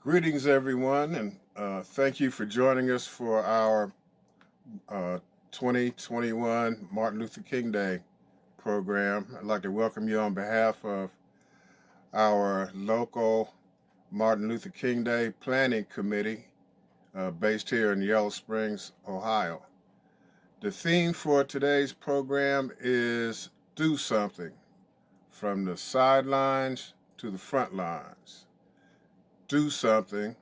Greetings, everyone, and thank you for joining us for our 2021 Martin Luther King Day program. I'd like to welcome you on behalf of our local Martin Luther King Day Planning Committee based here in Yellow Springs, Ohio. The theme for today's program is Do Something, from the sidelines to the front lines. Do something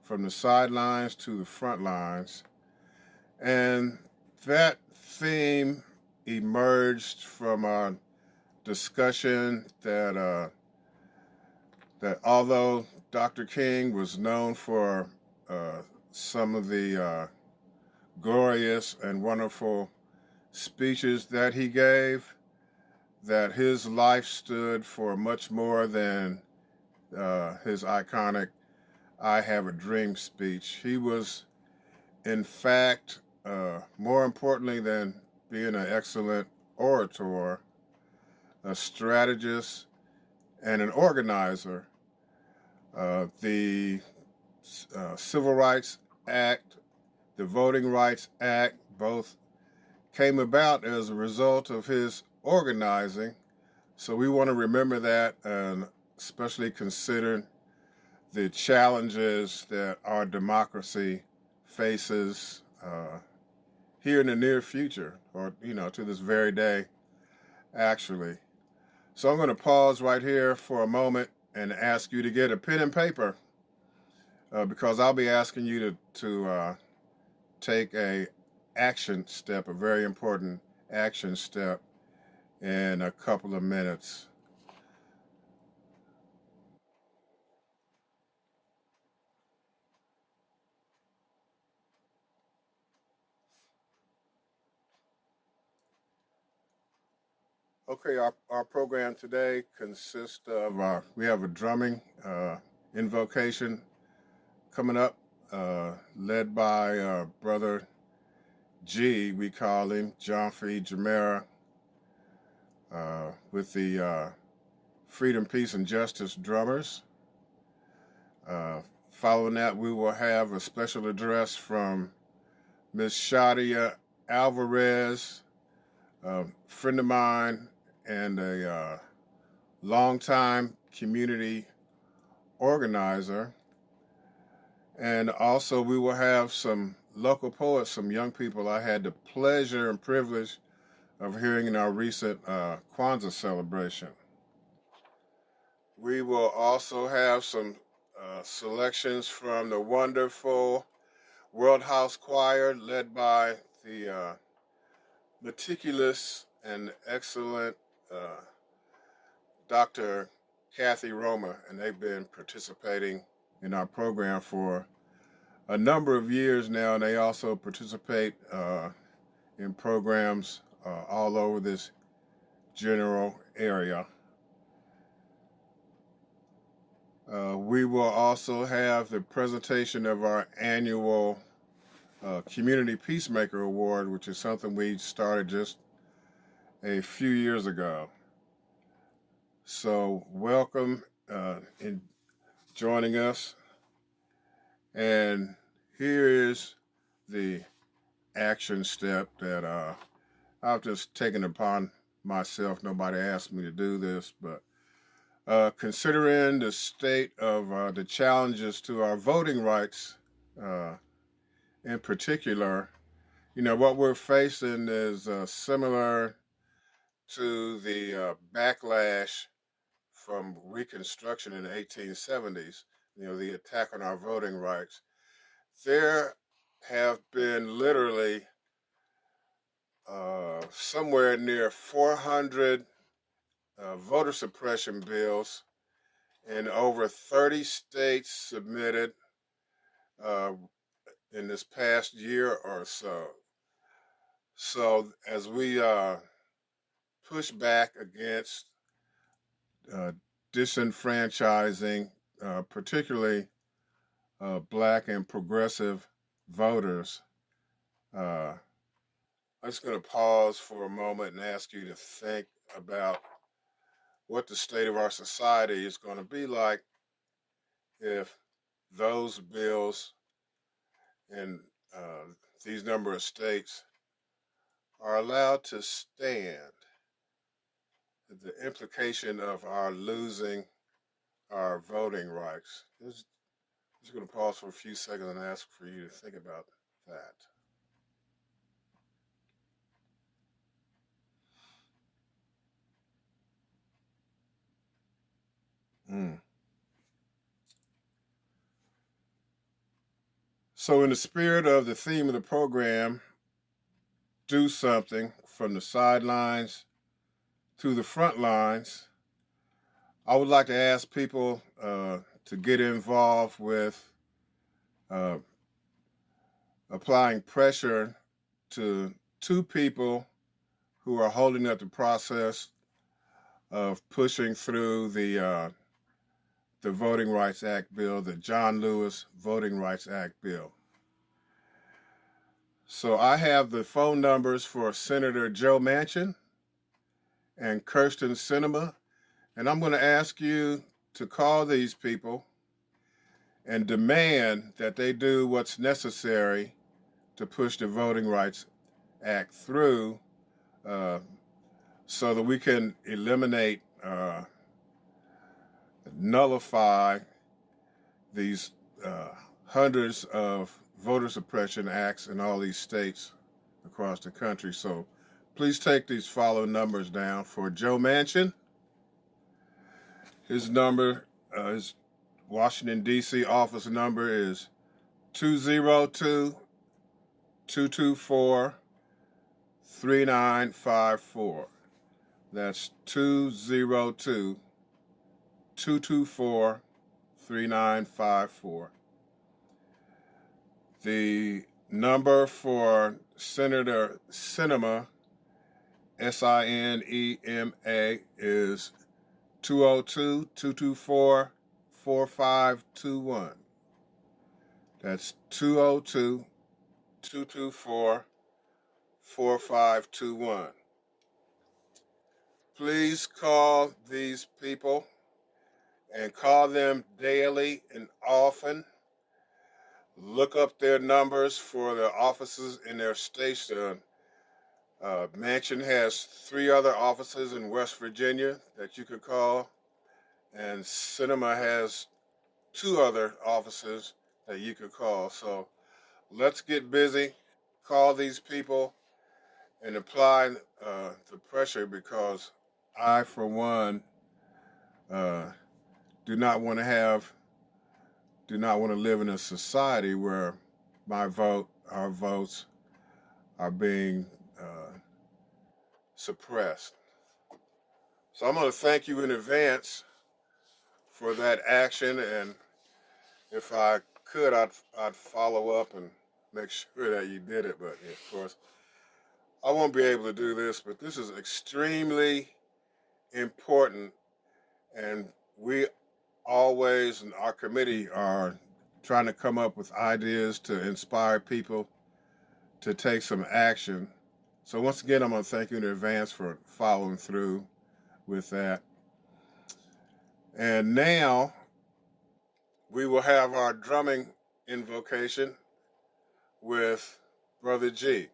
from the sidelines to the front lines. And that theme emerged from a discussion that although Dr. King was known for some of the glorious and wonderful speeches that he gave, that his life stood for much more than his iconic I Have a Dream speech. He was, in fact, more importantly than being an excellent orator, a strategist, and an organizer. The Civil Rights Act, the Voting Rights Act, both came about as a result of his organizing. So we want to remember that, and especially consider the challenges that our democracy faces here in the near future, or to this very day, actually. So I'm going to pause right here for a moment and ask you to get a pen and paper because I'll be asking you to take a action step, a very important action step, in a couple of minutes. Okay, our program today consists of we have a drumming invocation coming up, led by Brother G, we call him, John F. Jamera, with the Freedom, Peace, and Justice drummers. Following that, we will have a special address from Miss Shadia Alvarez, a friend of mine and a longtime community organizer. And also we will have some local poets, some young people I had the pleasure and privilege of hearing in our recent Kwanzaa celebration. We will also have some selections from the wonderful World House Choir led by the meticulous and excellent Dr. Kathy Roma, and they've been participating in our program for a number of years now, and they also participate in programs all over this general area. We will also have the presentation of our annual Community Peacemaker Award, which is something we started just a few years ago. So welcome in joining us. And here is the action step that I've just taken upon myself. Nobody asked me to do this, but considering the state of the challenges to our voting rights in particular, what we're facing is similar to the backlash from Reconstruction in the 1870s, the attack on our voting rights. There have been literally somewhere near 400 voter suppression bills in over 30 states submitted in this past year or so. So as we push back against disenfranchising, particularly Black and progressive voters, I'm just going to pause for a moment and ask you to think about what the state of our society is going to be like if those bills in these number of states are allowed to stand, the implication of our losing our voting rights. Just going to pause for a few seconds and ask for you to think about that. So, in the spirit of the theme of the program, do something from the sidelines to the front lines, I would like to ask people to get involved with applying pressure to two people who are holding up the process of pushing through the Voting Rights Act bill, the John Lewis Voting Rights Act bill. So I have the phone numbers for Senator Joe Manchin and Kirsten Sinema, and I'm going to ask you to call these people and demand that they do what's necessary to push the Voting Rights Act through so that we can eliminate, nullify these hundreds of voter suppression acts in all these states across the country. So please take these following numbers down. For Joe Manchin, his number, his Washington, D.C. office number is 202-224-3954. That's 202-224-3954. The number for Senator Sinema, Sinema, is 202-224-4521. That's 202-224-4521. Please call these people and call them daily and often. Look up their numbers for the offices in their station. Manchin has 3 other offices in West Virginia that you could call, and Sinema has 2 other offices that you could call. So let's get busy, call these people, and apply the pressure, because I, for one, do not want to live in a society where my vote, our votes, are being suppressed. So I'm going to thank you in advance for that action, and if I could, I'd follow up and make sure that you did it. But of course, I won't be able to do this, but this is extremely important, and we always, in our committee, are trying to come up with ideas to inspire people to take some action. So once again, I'm going to thank you in advance for following through with that. And now we will have our drumming invocation with Brother G.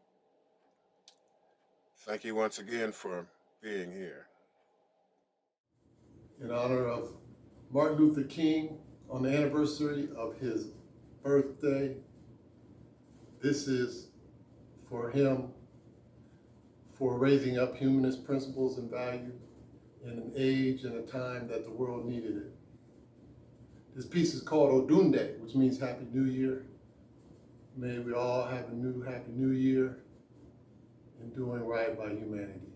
Thank you once again for being here. In honor of Martin Luther King, on the anniversary of his birthday, this is for him, for raising up humanist principles and values in an age and a time that the world needed it. This piece is called Odunde, which means Happy New Year. May we all have a Happy New Year in doing right by humanity.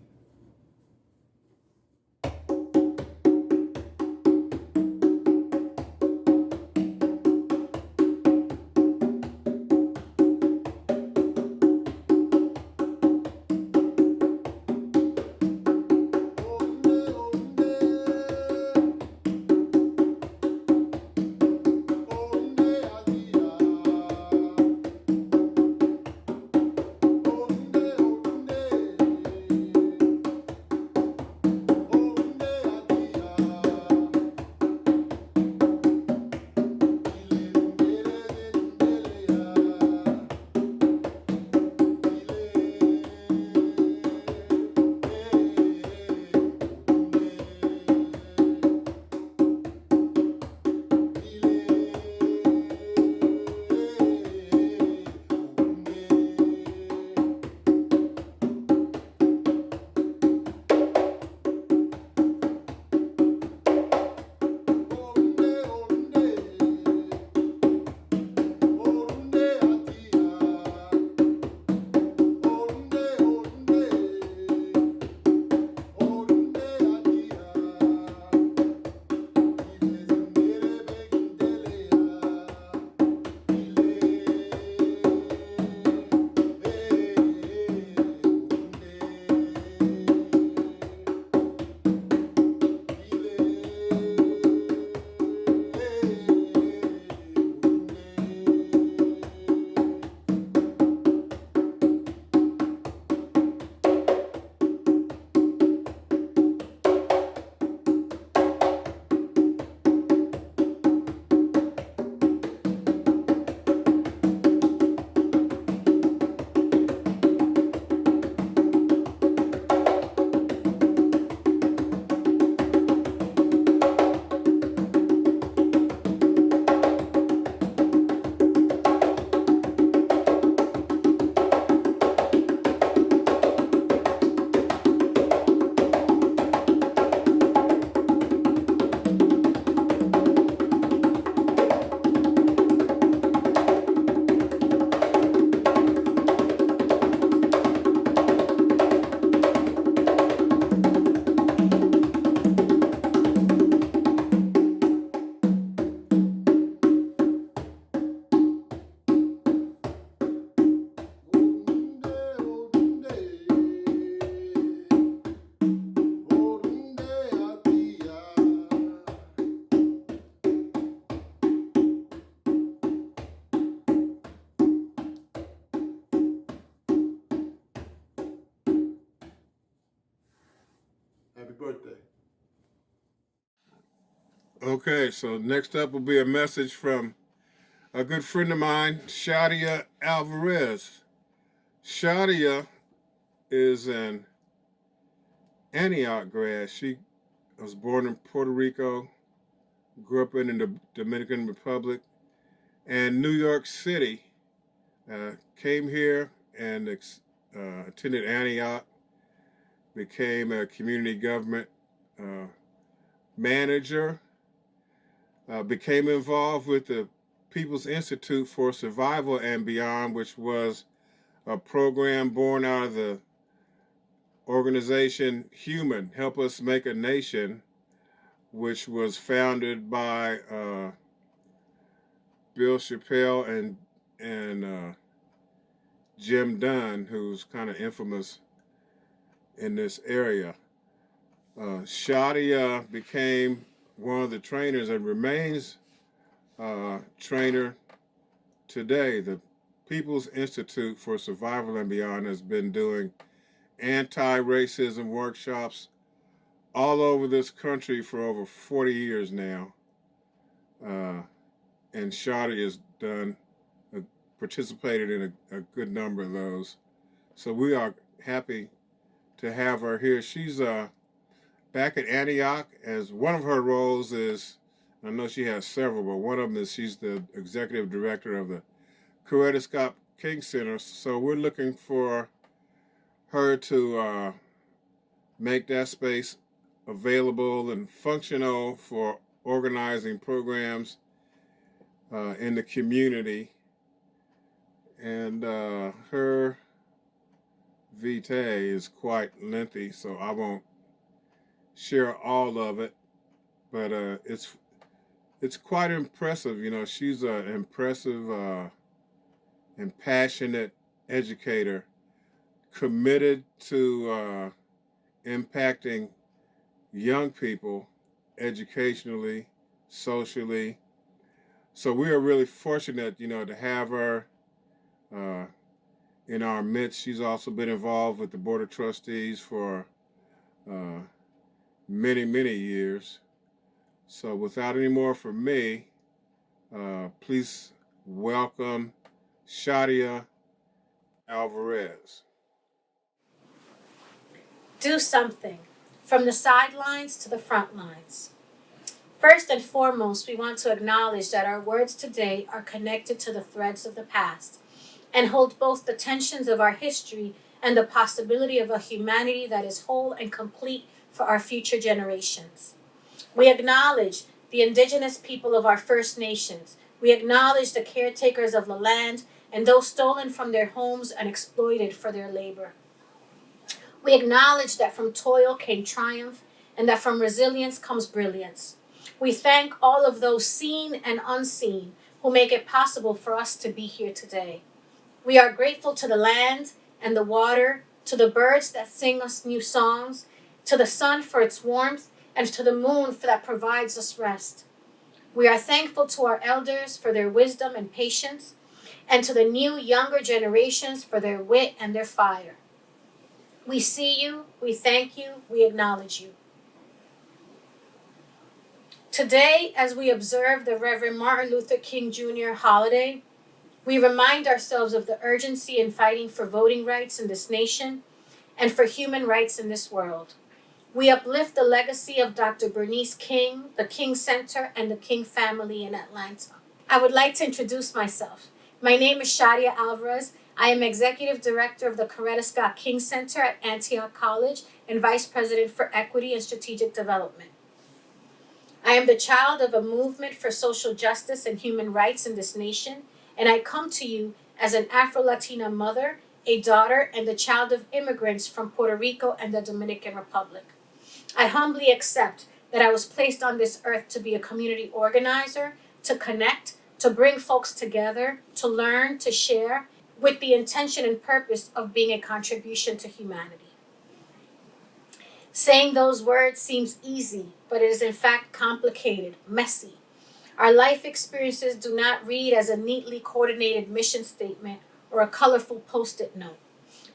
Okay, so next up will be a message from a good friend of mine, Shadia Alvarez. Shadia is an Antioch grad. She was born in Puerto Rico, grew up in the Dominican Republic, and New York City. Came here and attended Antioch, became a community government manager, became involved with the People's Institute for Survival and Beyond, which was a program born out of the organization Human, Help Us Make a Nation, which was founded by Bill Chappelle and Jim Dunn, who's kind of infamous in this area. Shadia became one of the trainers and remains trainer today. The People's Institute for Survival and Beyond has been doing anti-racism workshops all over this country for over 40 years now. And Shadia has participated in a good number of those. So we are happy to have her here. She's back at Antioch, as one of her roles is, I know she has several, but one of them is she's the executive director of the Coretta Scott King Center. So we're looking for her to make that space available and functional for organizing programs in the community. And her vitae is quite lengthy, so I won't share all of it, but it's quite impressive. You know, she's an impressive and passionate educator, committed to impacting young people educationally, socially. So we are really fortunate, you know, to have her in our midst. She's also been involved with the Board of Trustees for many, many years. So without any more from me, please welcome Shadia Alvarez. Do something, from the sidelines to the front lines. First and foremost, we want to acknowledge that our words today are connected to the threads of the past and hold both the tensions of our history and the possibility of a humanity that is whole and complete for our future generations. We acknowledge the indigenous people of our First Nations. We acknowledge the caretakers of the land and those stolen from their homes and exploited for their labor. We acknowledge that from toil came triumph and that from resilience comes brilliance. We thank all of those seen and unseen who make it possible for us to be here today. We are grateful to the land and the water, to the birds that sing us new songs, to the sun for its warmth, and to the moon for that provides us rest. We are thankful to our elders for their wisdom and patience, and to the new younger generations for their wit and their fire. We see you, we thank you, we acknowledge you. Today, as we observe the Reverend Martin Luther King Jr. holiday, we remind ourselves of the urgency in fighting for voting rights in this nation and for human rights in this world. We uplift the legacy of Dr. Bernice King, the King Center, and the King family in Atlanta. I would like to introduce myself. My name is Shadia Alvarez. I am Executive Director of the Coretta Scott King Center at Antioch College and Vice President for Equity and Strategic Development. I am the child of a movement for social justice and human rights in this nation, and I come to you as an Afro-Latina mother, a daughter, and the child of immigrants from Puerto Rico and the Dominican Republic. I humbly accept that I was placed on this earth to be a community organizer, to connect, to bring folks together, to learn, to share, with the intention and purpose of being a contribution to humanity. Saying those words seems easy, but it is in fact complicated, messy. Our life experiences do not read as a neatly coordinated mission statement or a colorful post-it note.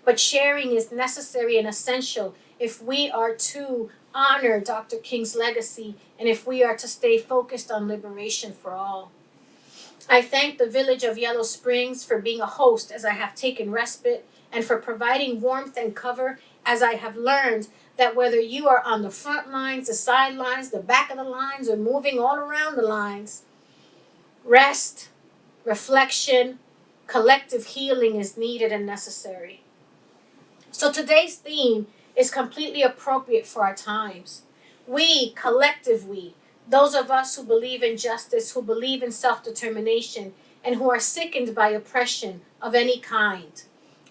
But sharing is necessary and essential if we are to honor Dr. King's legacy and if we are to stay focused on liberation for all. I thank the village of Yellow Springs for being a host as I have taken respite and for providing warmth and cover as I have learned that whether you are on the front lines, the sidelines, the back of the lines, or moving all around the lines, rest, reflection, collective healing is needed and necessary. So today's theme is completely appropriate for our times. We, collective we, those of us who believe in justice, who believe in self-determination, and who are sickened by oppression of any kind,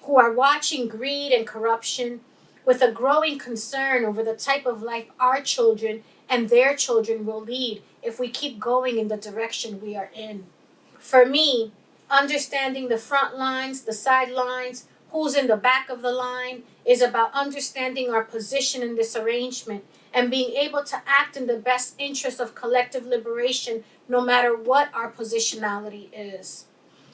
who are watching greed and corruption with a growing concern over the type of life our children and their children will lead if we keep going in the direction we are in. For me, understanding the front lines, the sidelines, who's in the back of the line is about understanding our position in this arrangement and being able to act in the best interest of collective liberation no matter what our positionality is.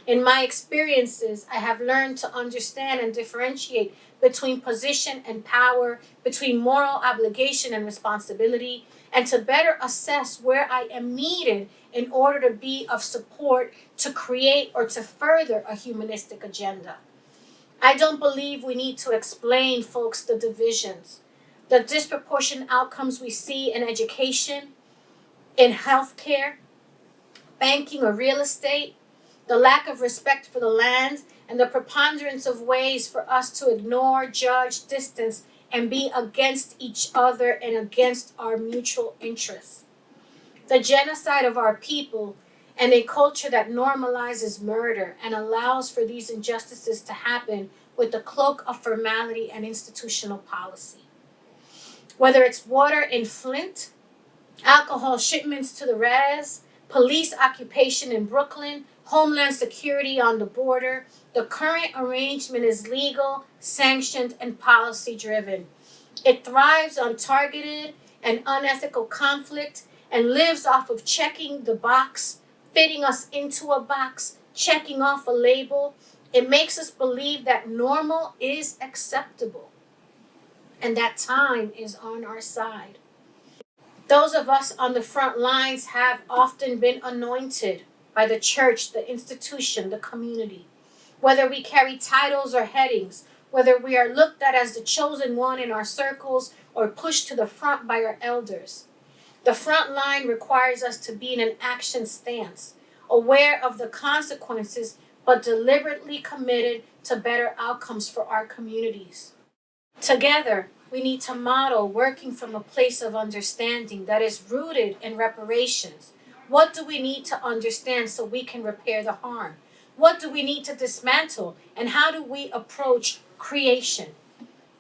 In my experiences, I have learned to understand and differentiate between position and power, between moral obligation and responsibility, and to better assess where I am needed in order to be of support to create or to further a humanistic agenda. I don't believe we need to explain, folks, the divisions, the disproportionate outcomes we see in education, in healthcare, banking or real estate, the lack of respect for the land, and the preponderance of ways for us to ignore, judge, distance, and be against each other and against our mutual interests. The genocide of our people and a culture that normalizes murder and allows for these injustices to happen with the cloak of formality and institutional policy. Whether it's water in Flint, alcohol shipments to the res, police occupation in Brooklyn, homeland security on the border, the current arrangement is legal, sanctioned, and policy-driven. It thrives on targeted and unethical conflict and lives off of checking the box, fitting us into a box, checking off a label. It makes us believe that normal is acceptable and that time is on our side. Those of us on the front lines have often been anointed by the church, the institution, the community. Whether we carry titles or headings, whether we are looked at as the chosen one in our circles or pushed to the front by our elders. The front line requires us to be in an action stance, aware of the consequences, but deliberately committed to better outcomes for our communities. Together, we need to model working from a place of understanding that is rooted in reparations. What do we need to understand so we can repair the harm? What do we need to dismantle? And how do we approach creation?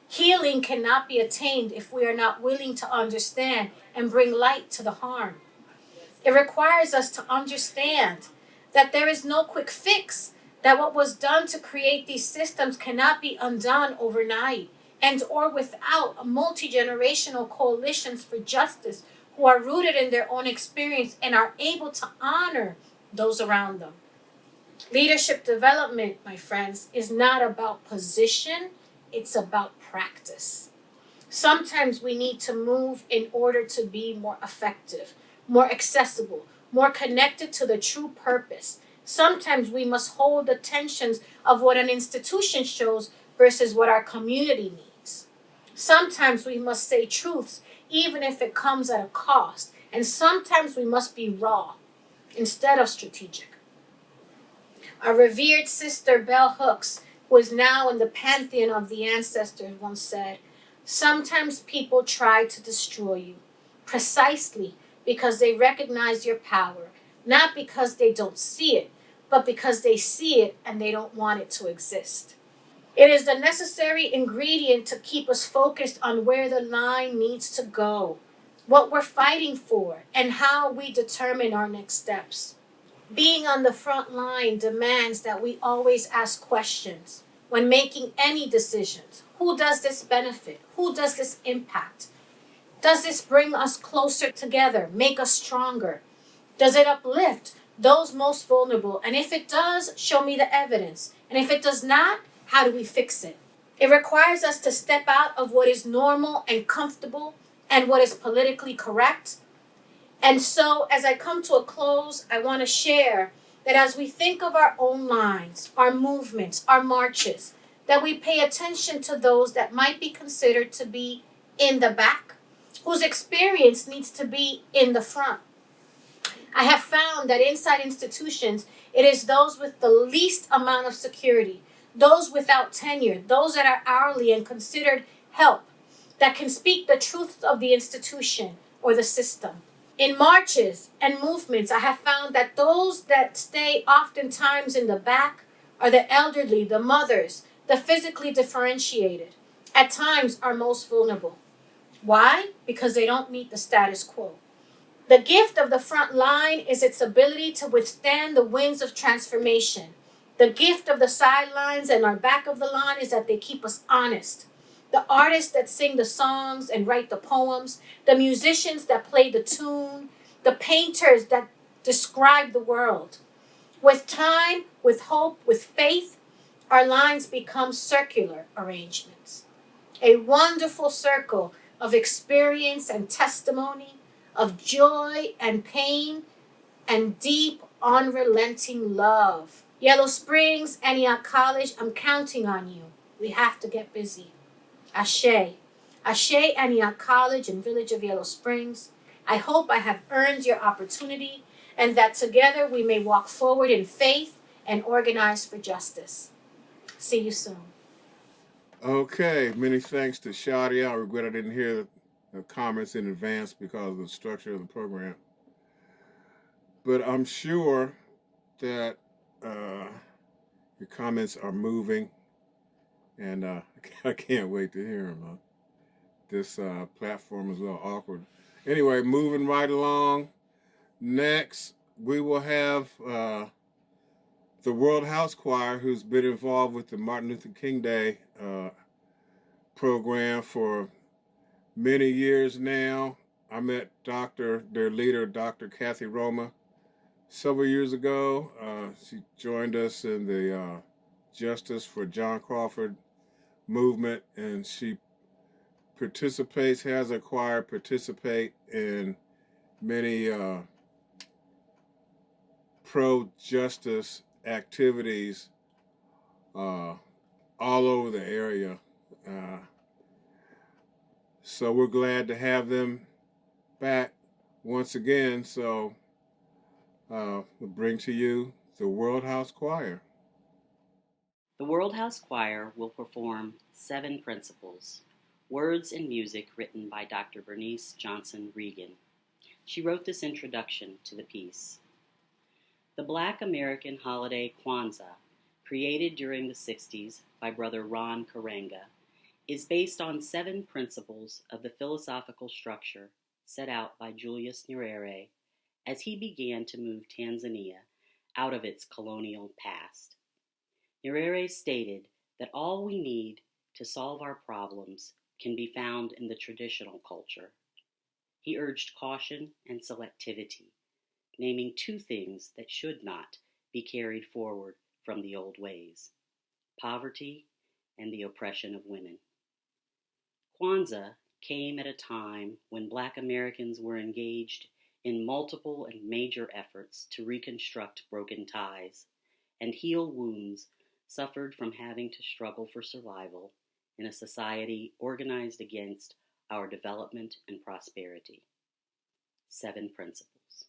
Healing cannot be attained if we are not willing to understand and bring light to the harm. It requires us to understand that there is no quick fix, that what was done to create these systems cannot be undone overnight, and or without multi-generational coalitions for justice who are rooted in their own experience and are able to honor those around them. Leadership development, my friends, is not about position, it's about practice. Sometimes we need to move in order to be more effective, more accessible, more connected to the true purpose. Sometimes we must hold the tensions of what an institution shows versus what our community needs. Sometimes we must say truths even if it comes at a cost. And sometimes we must be raw instead of strategic. Our revered sister Bell Hooks, who is now in the pantheon of the ancestors, once said, "Sometimes people try to destroy you, precisely because they recognize your power, not because they don't see it, but because they see it and they don't want it to exist." It is the necessary ingredient to keep us focused on where the line needs to go, what we're fighting for, and how we determine our next steps. Being on the front line demands that we always ask questions when making any decisions. Who does this benefit? Who does this impact? Does this bring us closer together, make us stronger? Does it uplift those most vulnerable? And if it does, show me the evidence. And if it does not, how do we fix it? It requires us to step out of what is normal and comfortable, and what is politically correct. And so, as I come to a close, I want to share that as we think of our own lives, our movements, our marches, that we pay attention to those that might be considered to be in the back, whose experience needs to be in the front. I have found that inside institutions, it is those with the least amount of security, those without tenure, those that are hourly and considered help, that can speak the truths of the institution or the system. In marches and movements, I have found that those that stay oftentimes in the back are the elderly, the mothers, the physically differentiated, at times are most vulnerable. Why? Because they don't meet the status quo. The gift of the front line is its ability to withstand the winds of transformation. The gift of the sidelines and our back of the line is that they keep us honest. The artists that sing the songs and write the poems, the musicians that play the tune, the painters that describe the world. With time, with hope, with faith, our lines become circular arrangements. A wonderful circle of experience and testimony, of joy and pain, and deep, unrelenting love. Yellow Springs, Antioch College, I'm counting on you. We have to get busy. Ashe. Ashe, Antioch College and Village of Yellow Springs. I hope I have earned your opportunity and that together we may walk forward in faith and organize for justice. See you soon. Okay, many thanks to Shadia. I regret I didn't hear the comments in advance because of the structure of the program. But I'm sure that your comments are moving, and I can't wait to hear them. This platform is a little awkward. Anyway, moving right along. Next, we will have the World House Choir, who's been involved with the Martin Luther King Day program for many years now. I met their leader, Dr. Kathy Roma, several years ago. She joined us in the Justice for John Crawford movement, and she has a choir participate in many pro-justice activities all over the area. So we're glad to have them back once again. So we'll bring to you the World House Choir. The World House Choir will perform 7 Principles, words and music written by Dr. Bernice Johnson Regan. She wrote this introduction to the piece. The Black American holiday Kwanzaa, created during the 60s by Brother Ron Karenga, is based on 7 principles of the philosophical structure set out by Julius Nyerere as he began to move Tanzania out of its colonial past. Nyerere stated that all we need to solve our problems can be found in the traditional culture. He urged caution and selectivity, naming 2 things that should not be carried forward from the old ways: poverty and the oppression of women. Kwanzaa came at a time when Black Americans were engaged in multiple and major efforts to reconstruct broken ties and heal wounds suffered from having to struggle for survival in a society organized against our development and prosperity. 7 principles.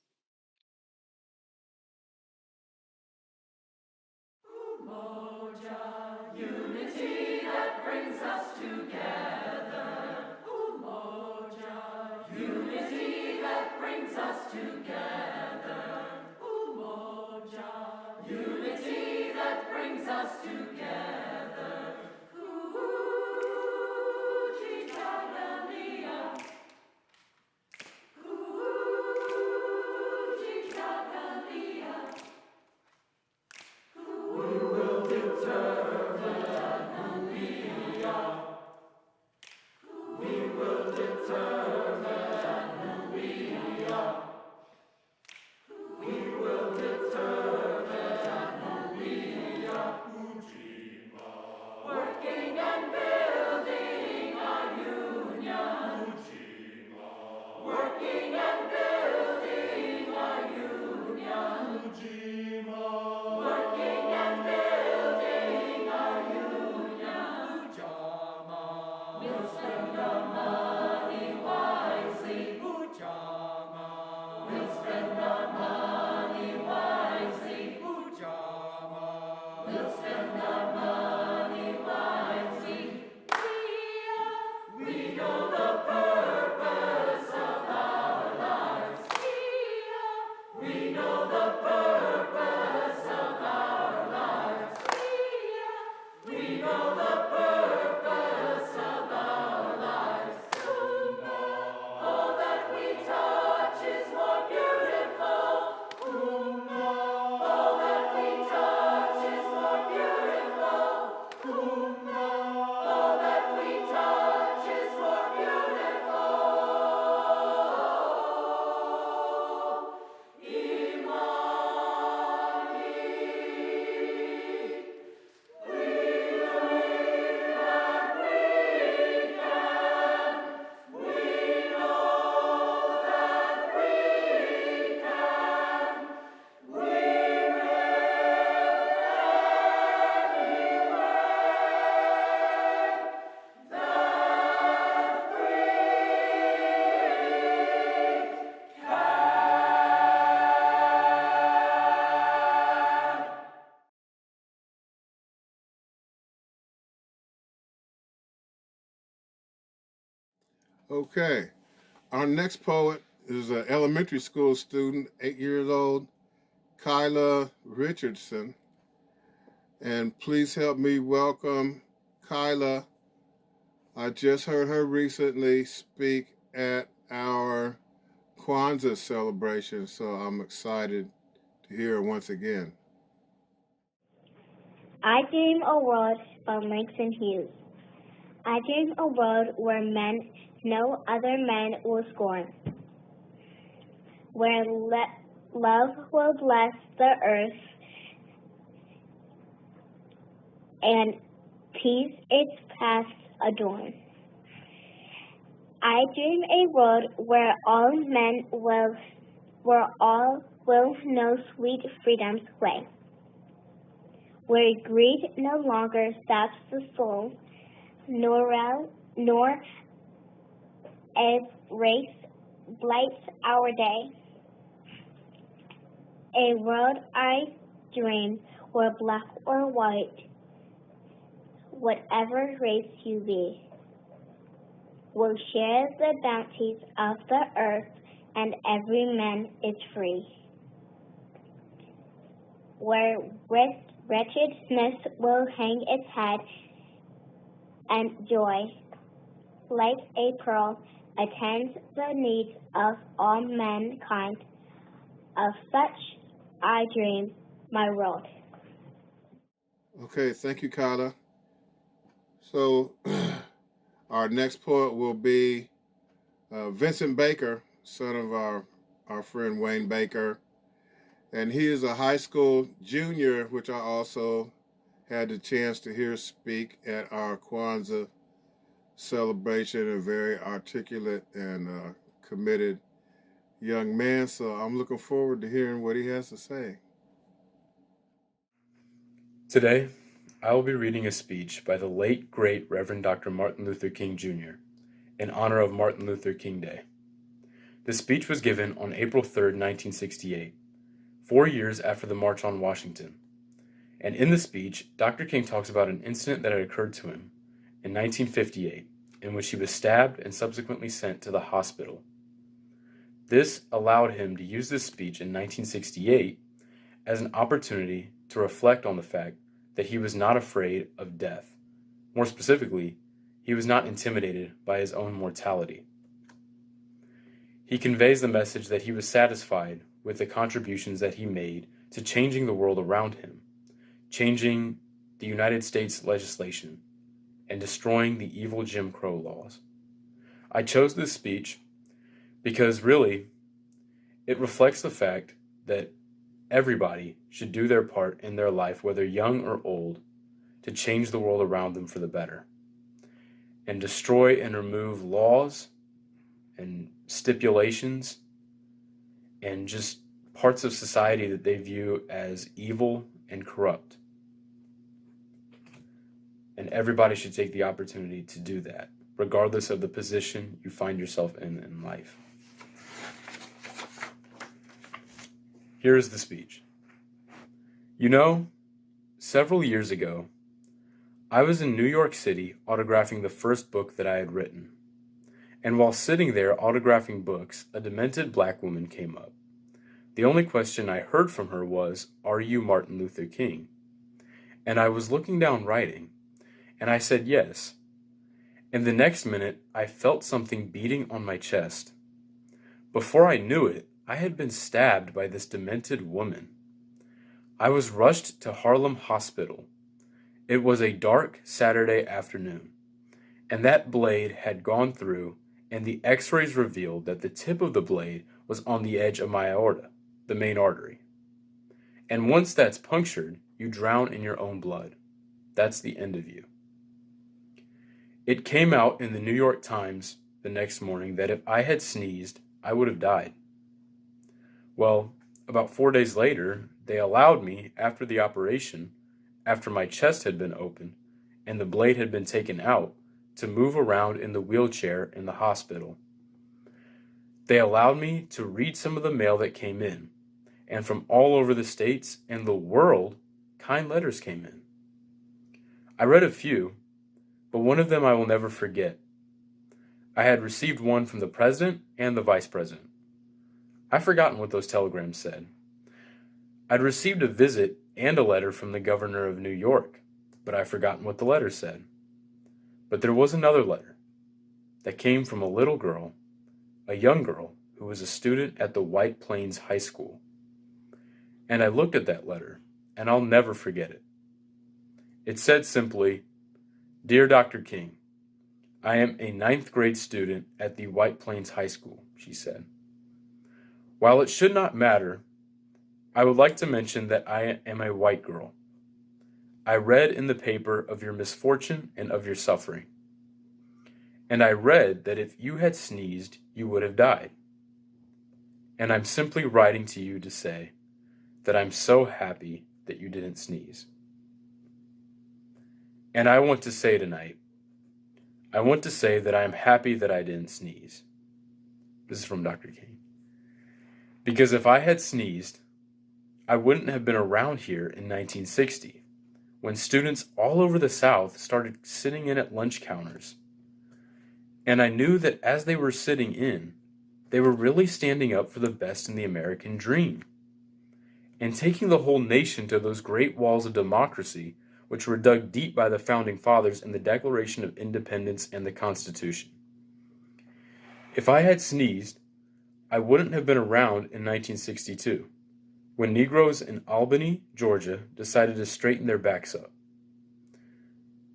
Umoja, unity that brings us together. Umoja, unity that brings us together. Umoja, unity that brings us together. Kujitalia, kujitalia. We will determine who we are. We will determine who we are. We will determine who we are. Ujima, Okay. Our next poet is an elementary school student, 8 years old, Kyla Richardson. And please help me welcome Kyla. I just heard her recently speak at our Kwanzaa celebration, so I'm excited to hear her once again. I dream a world by Langston Hughes. I dream a world where men no other men will scorn, where love will bless the earth and peace its paths adorn. I dream a world where all will know sweet freedom's way, where greed no longer saps the soul, nor as race blights our day. A world I dream where black or white, whatever race you be, will share the bounties of the earth and every man is free. Where wretchedness will hang its head and joy, like a pearl, attends the needs of all mankind. Of such I dream my world. Okay, thank you, Kyla. So our next poet will be Vincent Baker, son of our friend Wayne Baker. And he is a high school junior, which I also had the chance to hear speak at our Kwanzaa celebration, a very articulate and committed young man. So I'm looking forward to hearing what he has to say. Today, I will be reading a speech by the late, great Reverend Dr. Martin Luther King Jr. in honor of Martin Luther King Day. The speech was given on April 3, 1968, 4 years after the March on Washington. And in the speech, Dr. King talks about an incident that had occurred to him in 1958, in which he was stabbed and subsequently sent to the hospital. This allowed him to use this speech in 1968 as an opportunity to reflect on the fact that he was not afraid of death. More specifically, he was not intimidated by his own mortality. He conveys the message that he was satisfied with the contributions that he made to changing the world around him, changing the United States legislation, and destroying the evil Jim Crow laws. I chose this speech because really, it reflects the fact that everybody should do their part in their life, whether young or old, to change the world around them for the better, and destroy and remove laws and stipulations and just parts of society that they view as evil and corrupt. And everybody should take the opportunity to do that, regardless of the position you find yourself in life. Here is the speech. You know, several years ago, I was in New York City autographing the first book that I had written. And while sitting there autographing books, a demented black woman came up. The only question I heard from her was, "Are you Martin Luther King?" And I was looking down writing, and I said yes. And the next minute, I felt something beating on my chest. Before I knew it, I had been stabbed by this demented woman. I was rushed to Harlem Hospital. It was a dark Saturday afternoon, and that blade had gone through, and the x-rays revealed that the tip of the blade was on the edge of my aorta, the main artery. And once that's punctured, you drown in your own blood. That's the end of you. It came out in the New York Times the next morning that if I had sneezed, I would have died. Well, about 4 days later, they allowed me, after the operation, after my chest had been opened and the blade had been taken out, to move around in the wheelchair in the hospital. They allowed me to read some of the mail that came in, and from all over the states and the world, kind letters came in. I read a few, but one of them I will never forget. I had received one from the president and the vice president. I've forgotten what those telegrams said. I'd received a visit and a letter from the governor of New York, but I've forgotten what the letter said. But there was another letter that came from a little girl, a young girl who was a student at the White Plains High School. And I looked at that letter, and I'll never forget it. It said simply, "Dear Dr. King, I am a 9th grade student at the White Plains High School," she said. While it should not matter, I would like to mention that I am a white girl. I read in the paper of your misfortune and of your suffering. And I read that if you had sneezed, you would have died. And I'm simply writing to you to say that I'm so happy that you didn't sneeze. And I want to say tonight, I want to say that I am happy that I didn't sneeze. This is from Dr. King. Because if I had sneezed, I wouldn't have been around here in 1960, when students all over the South started sitting in at lunch counters. And I knew that as they were sitting in, they were really standing up for the best in the American dream, and taking the whole nation to those great walls of democracy which were dug deep by the Founding Fathers in the Declaration of Independence and the Constitution. If I had sneezed, I wouldn't have been around in 1962, when Negroes in Albany, Georgia, decided to straighten their backs up.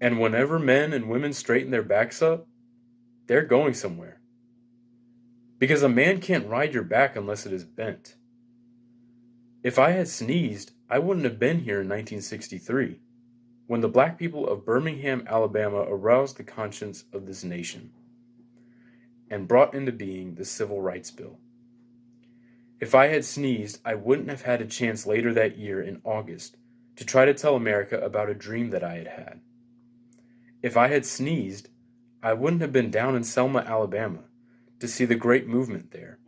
And whenever men and women straighten their backs up, they're going somewhere. Because a man can't ride your back unless it is bent. If I had sneezed, I wouldn't have been here in 1963, when the black people of Birmingham, Alabama aroused the conscience of this nation and brought into being the Civil Rights Bill. If I had sneezed, I wouldn't have had a chance later that year in August to try to tell America about a dream that I had had. If I had sneezed, I wouldn't have been down in Selma, Alabama, to see the great movement there.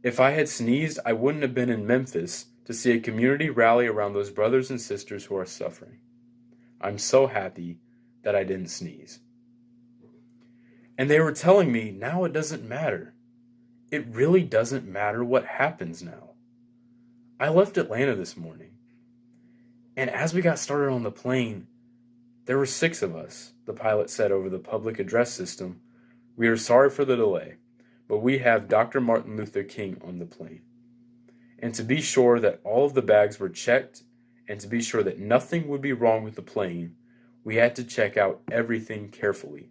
If I had sneezed, I wouldn't have been in Memphis to see a community rally around those brothers and sisters who are suffering. I'm so happy that I didn't sneeze. And they were telling me, now it doesn't matter. It really doesn't matter what happens now. I left Atlanta this morning, and as we got started on the plane, there were 6 of us, the pilot said over the public address system. We are sorry for the delay, but we have Dr. Martin Luther King on the plane. And to be sure that all of the bags were checked, and to be sure that nothing would be wrong with the plane, we had to check out everything carefully.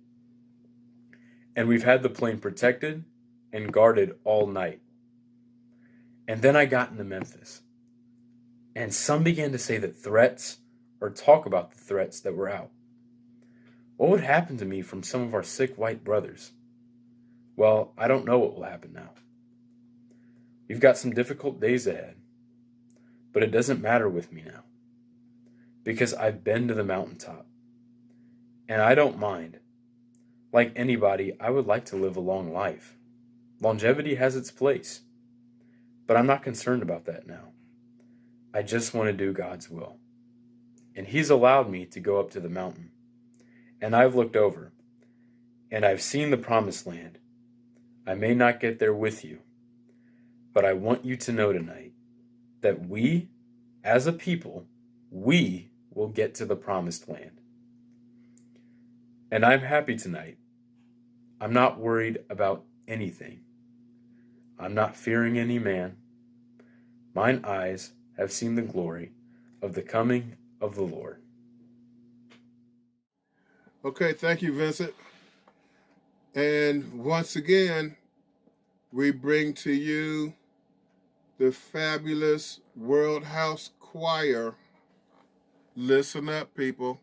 And we've had the plane protected and guarded all night. And then I got into Memphis, and some began to say that threats, or talk about the threats that were out. What would happen to me from some of our sick white brothers? Well, I don't know what will happen now. We've got some difficult days ahead, but it doesn't matter with me now, because I've been to the mountaintop, and I don't mind. Like anybody, I would like to live a long life. Longevity has its place, but I'm not concerned about that now. I just want to do God's will. And He's allowed me to go up to the mountain. And I've looked over, and I've seen the promised land. I may not get there with you, but I want you to know tonight that we, as a people, we will get to the promised land. And I'm happy tonight. I'm not worried about anything. I'm not fearing any man. Mine eyes have seen the glory of the coming of the Lord. Okay, thank you, Vincent. And once again, we bring to you the fabulous World House Choir. Listen up, people.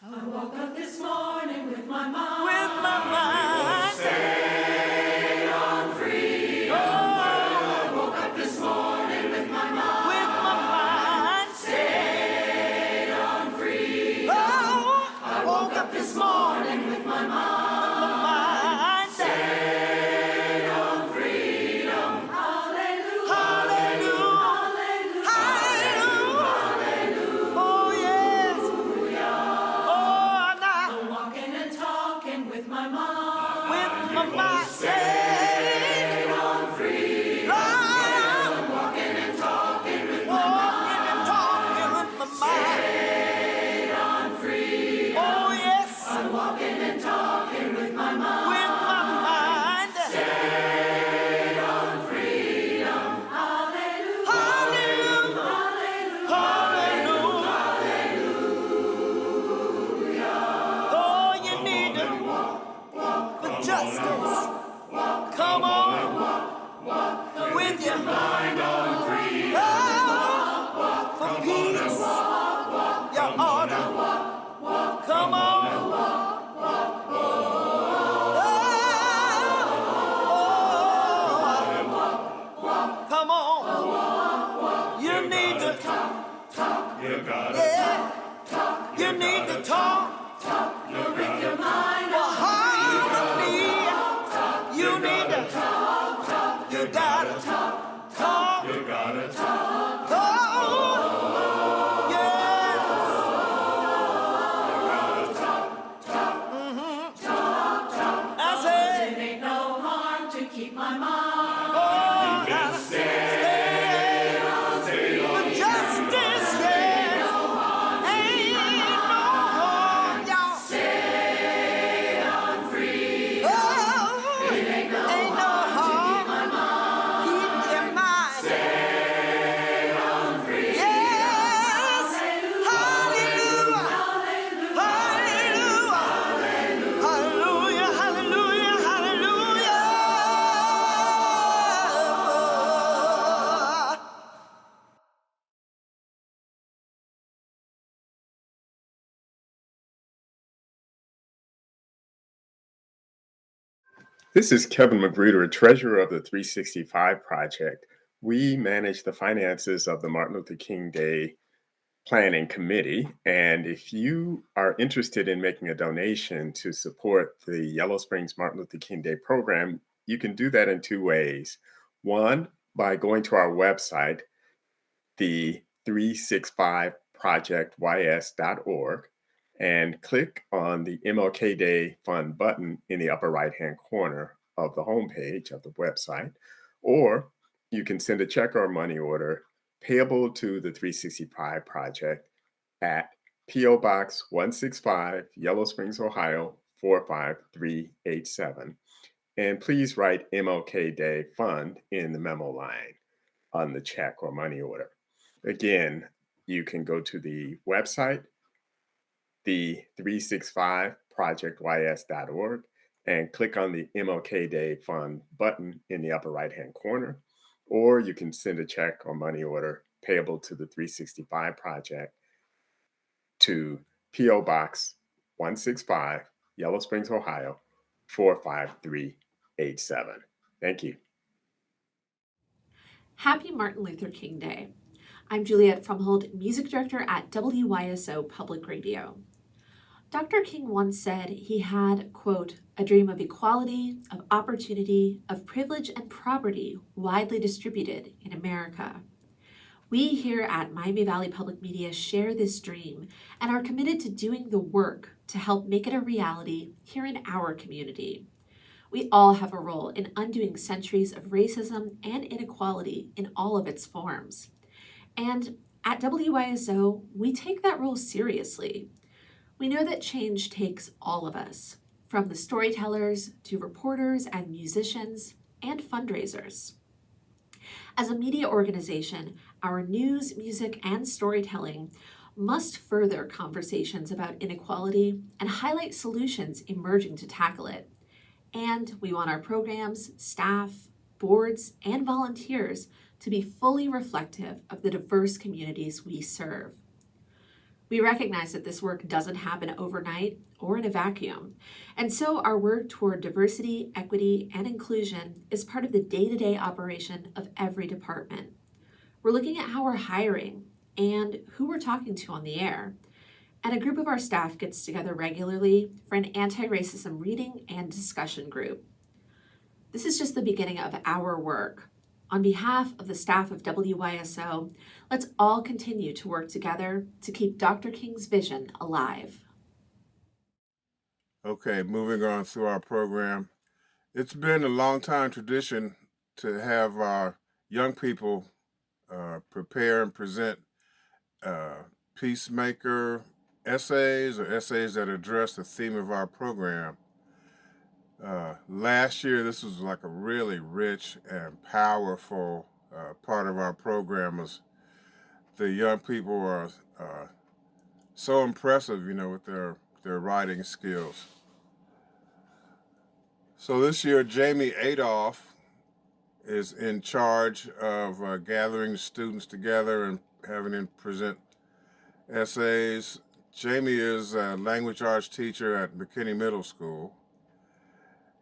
I woke up this morning with my mind. Stay on freedom. I woke up this morning with my mind. Stay on freedom. I woke up this morning with my mind. Stay on freedom. Hallelujah. Hallelujah. Hallelujah. Oh, yes. Oh, now. No walking and talking. Yeah, you need to talk. You're with your mind. For harmony, you need to talk. You gotta talk. You gotta talk. Oh, yes. I said, it ain't no harm to keep my mind. Oh, you can stay for justice, yes. Ain't no harm, y'all. Stay on free. Oh, it ain't no harm to keep my mind. Keep your mind. Stay on free. Yes. Hallelujah. Hallelujah. Hallelujah. Hallelujah. Hallelujah. This is Kevin Magruder, treasurer of the 365 Project. We manage the finances of the Martin Luther King Day Planning Committee. And if you are interested in making a donation to support the Yellow Springs Martin Luther King Day program, you can do that in two ways. One, by going to our website, the 365projectys.org, and click on the MLK Day Fund button in the upper right-hand corner of the homepage of the website. Or you can send a check or money order payable to the 365 Project at P.O. Box 165, Yellow Springs, Ohio 45387. And please write MLK Day Fund in the memo line on the check or money order. Again, you can go to the website, the 365projectys.org, and click on the MLK Day Fund button in the upper right-hand corner, or you can send a check or money order payable to the 365 Project to P.O. Box 165, Yellow Springs, Ohio 45387. Thank you. Happy Martin Luther King Day. I'm Juliet Frumhold, Music Director at WYSO Public Radio. Dr. King once said he had, quote, a dream of equality, of opportunity, of privilege and property widely distributed in America. We here at Miami Valley Public Media share this dream and are committed to doing the work to help make it a reality here in our community. We all have a role in undoing centuries of racism and inequality in all of its forms. And at WYSO, we take that role seriously. We know that change takes all of us, from the storytellers to reporters and musicians and fundraisers. As a media organization, our news, music, and storytelling must further conversations about inequality and highlight solutions emerging to tackle it. And we want our programs, staff, boards, and volunteers to be fully reflective of the diverse communities we serve. We recognize that this work doesn't happen overnight or in a vacuum, and so our work toward diversity, equity, and inclusion is part of the day-to-day operation of every department. We're looking at how we're hiring and who we're talking to on the air, and a group of our staff gets together regularly for an anti-racism reading and discussion group. This is just the beginning of our work. On behalf of the staff of WYSO, let's all continue to work together to keep Dr. King's vision alive. Okay, moving on through our program. It's been a long time tradition to have our young people prepare and present Peacemaker essays or essays that address the theme of our program. Last year, this was like a really rich and powerful part of our program. Was the young people are so impressive, with their writing skills. So this year, Jamie Adolph is in charge of gathering students together and having them present essays. Jamie is a language arts teacher at Mckee Middle School.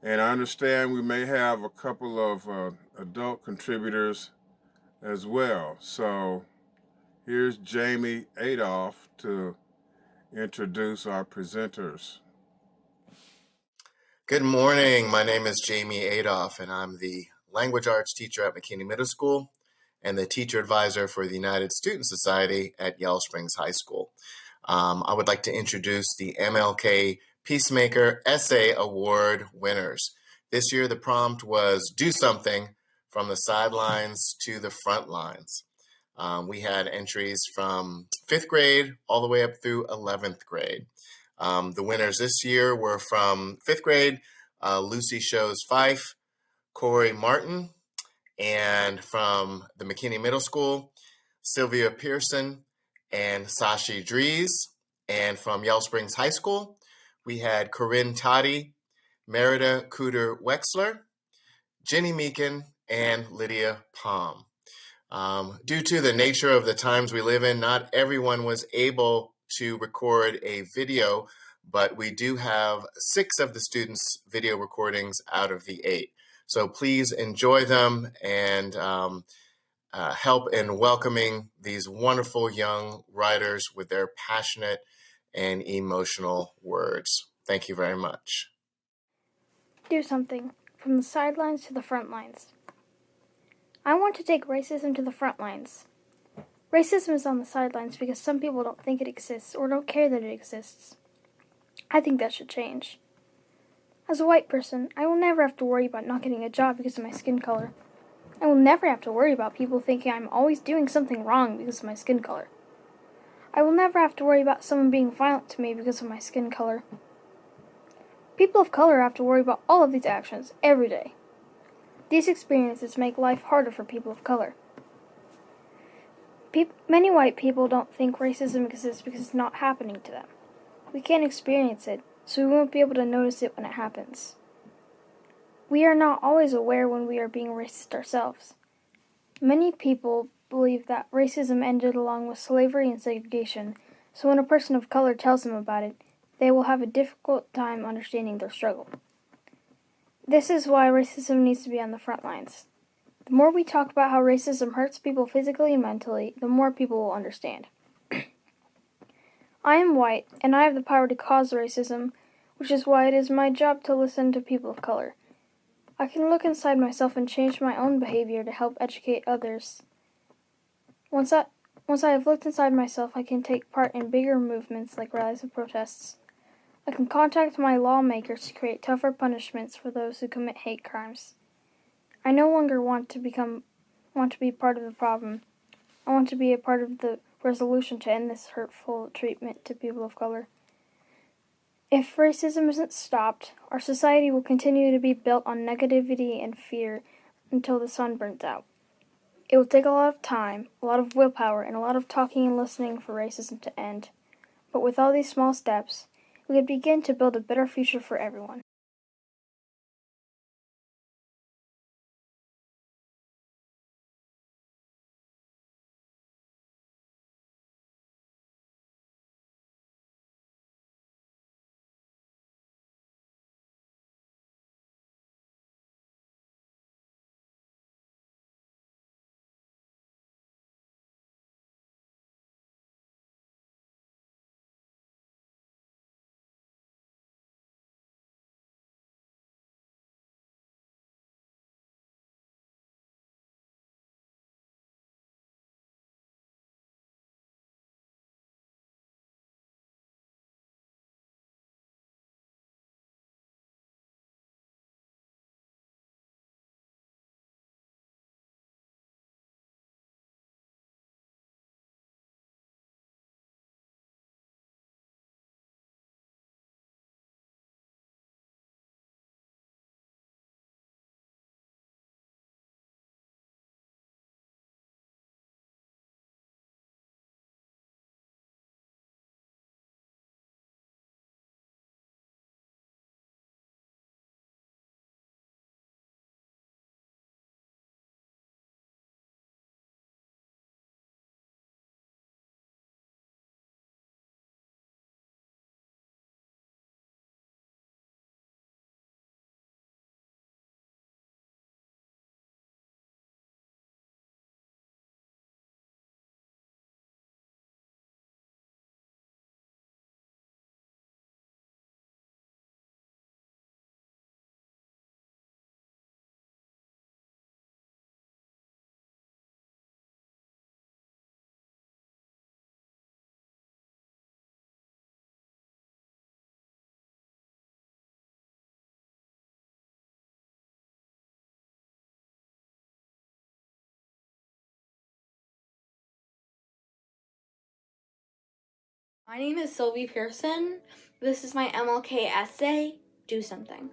And I understand we may have a couple of adult contributors as well. So Here's Jamie Adolph to introduce our presenters. Good morning. My name is Jamie Adolph, and I'm the language arts teacher at McKinney Middle School and the teacher advisor for the United Student Society at Yellow Springs High School. I would like to introduce the MLK Peacemaker Essay Award winners. This year, the prompt was do something from the sidelines to the front lines. We had entries from 5th grade all the way up through 11th grade. The winners this year were from 5th grade, Lucy Shows Fife, Corey Martin, and from the McKinney Middle School, Sylvia Pearson and Sashi Dries. And from Yellow Springs High School, we had Corinne Toddy, Merida Cooter Wexler, Jenny Meekin, and Lydia Palm. Due to the nature of the times we live in, not everyone was able to record a video, but we do have 6 of the students' video recordings out of the 8. So please enjoy them and help in welcoming these wonderful young writers with their passionate and emotional words. Thank you very much. Do something from the sidelines to the front lines. I want to take racism to the front lines. Racism is on the sidelines because some people don't think it exists or don't care that it exists. I think that should change. As a white person, I will never have to worry about not getting a job because of my skin color. I will never have to worry about people thinking I'm always doing something wrong because of my skin color. I will never have to worry about someone being violent to me because of my skin color. People of color have to worry about all of these actions every day. These experiences make life harder for people of color. Many white people don't think racism exists because it's not happening to them. We can't experience it, so we won't be able to notice it when it happens. We are not always aware when we are being racist ourselves. Many people believe that racism ended along with slavery and segregation, so when a person of color tells them about it, they will have a difficult time understanding their struggle. This is why racism needs to be on the front lines. The more we talk about how racism hurts people physically and mentally, the more people will understand. I am white, and I have the power to cause racism, which is why it is my job to listen to people of color. I can look inside myself and change my own behavior to help educate others. Once I have looked inside myself, I can take part in bigger movements like rallies and protests. I can contact my lawmakers to create tougher punishments for those who commit hate crimes. I no longer want to be part of the problem. I want to be a part of the resolution to end this hurtful treatment to people of color. If racism isn't stopped, our society will continue to be built on negativity and fear until the sun burns out. It will take a lot of time, a lot of willpower, and a lot of talking and listening for racism to end. But with all these small steps, we could begin to build a better future for everyone. My name is Sylvie Pearson. This is my MLK essay, Do Something.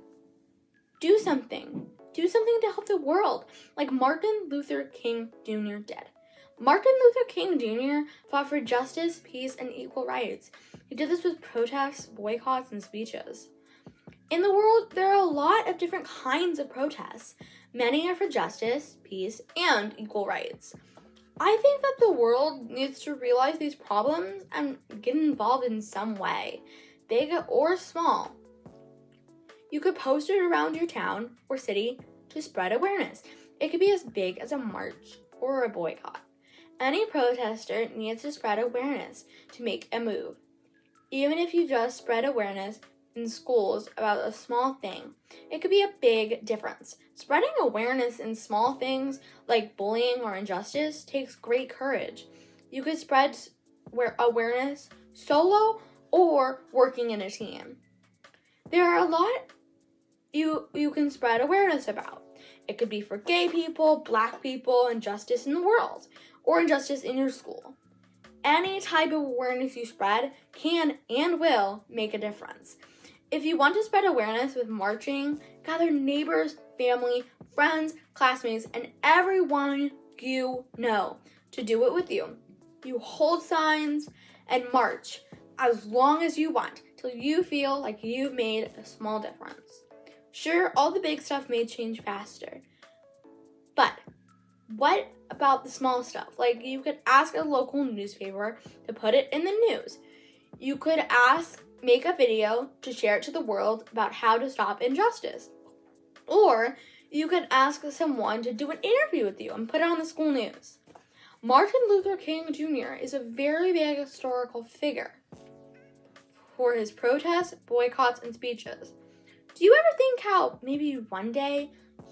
Do something. Do something to help the world, like Martin Luther King Jr. did. Martin Luther King Jr. fought for justice, peace, and equal rights. He did this with protests, boycotts, and speeches. In the world, there are a lot of different kinds of protests. Many are for justice, peace, and equal rights. I think that the world needs to realize these problems and get involved in some way, big or small. You could post it around your town or city to spread awareness. It could be as big as a march or a boycott. Any protester needs to spread awareness to make a move. Even if you just spread awareness in schools about a small thing, it could be a big difference. Spreading awareness in small things like bullying or injustice takes great courage. You could spread awareness solo or working in a team. There are a lot you can spread awareness about. It could be for gay people, black people, injustice in the world, or injustice in your school. Any type of awareness you spread can and will make a difference. If you want to spread awareness with marching, gather neighbors, family, friends, classmates, and everyone you know to do it with you. You hold signs and march as long as you want till you feel like you've made a small difference. Sure, all the big stuff may change faster, but what about the small stuff? Like, you could ask a local newspaper to put it in the news. You could make a video to share it to the world about how to stop injustice. Or you could ask someone to do an interview with you and put it on the school news. Martin Luther King Jr. is a very big historical figure for his protests, boycotts, and speeches. Do you ever think how maybe one day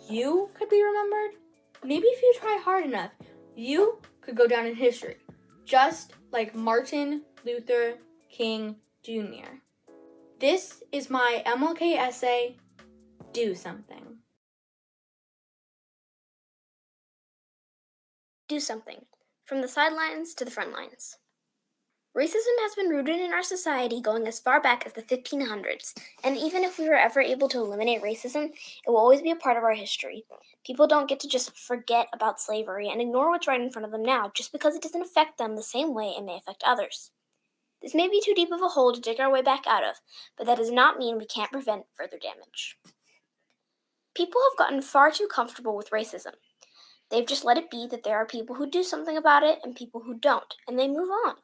you could be remembered? Maybe if you try hard enough, you could go down in history, just like Martin Luther King Jr. This is my MLK essay, Do Something. Do something. From the sidelines to the front lines. Racism has been rooted in our society going as far back as the 1500s, and even if we were ever able to eliminate racism, it will always be a part of our history. People don't get to just forget about slavery and ignore what's right in front of them now just because it doesn't affect them the same way it may affect others. This may be too deep of a hole to dig our way back out of, but that does not mean we can't prevent further damage. People have gotten far too comfortable with racism. They've just let it be that there are people who do something about it and people who don't, and they move on.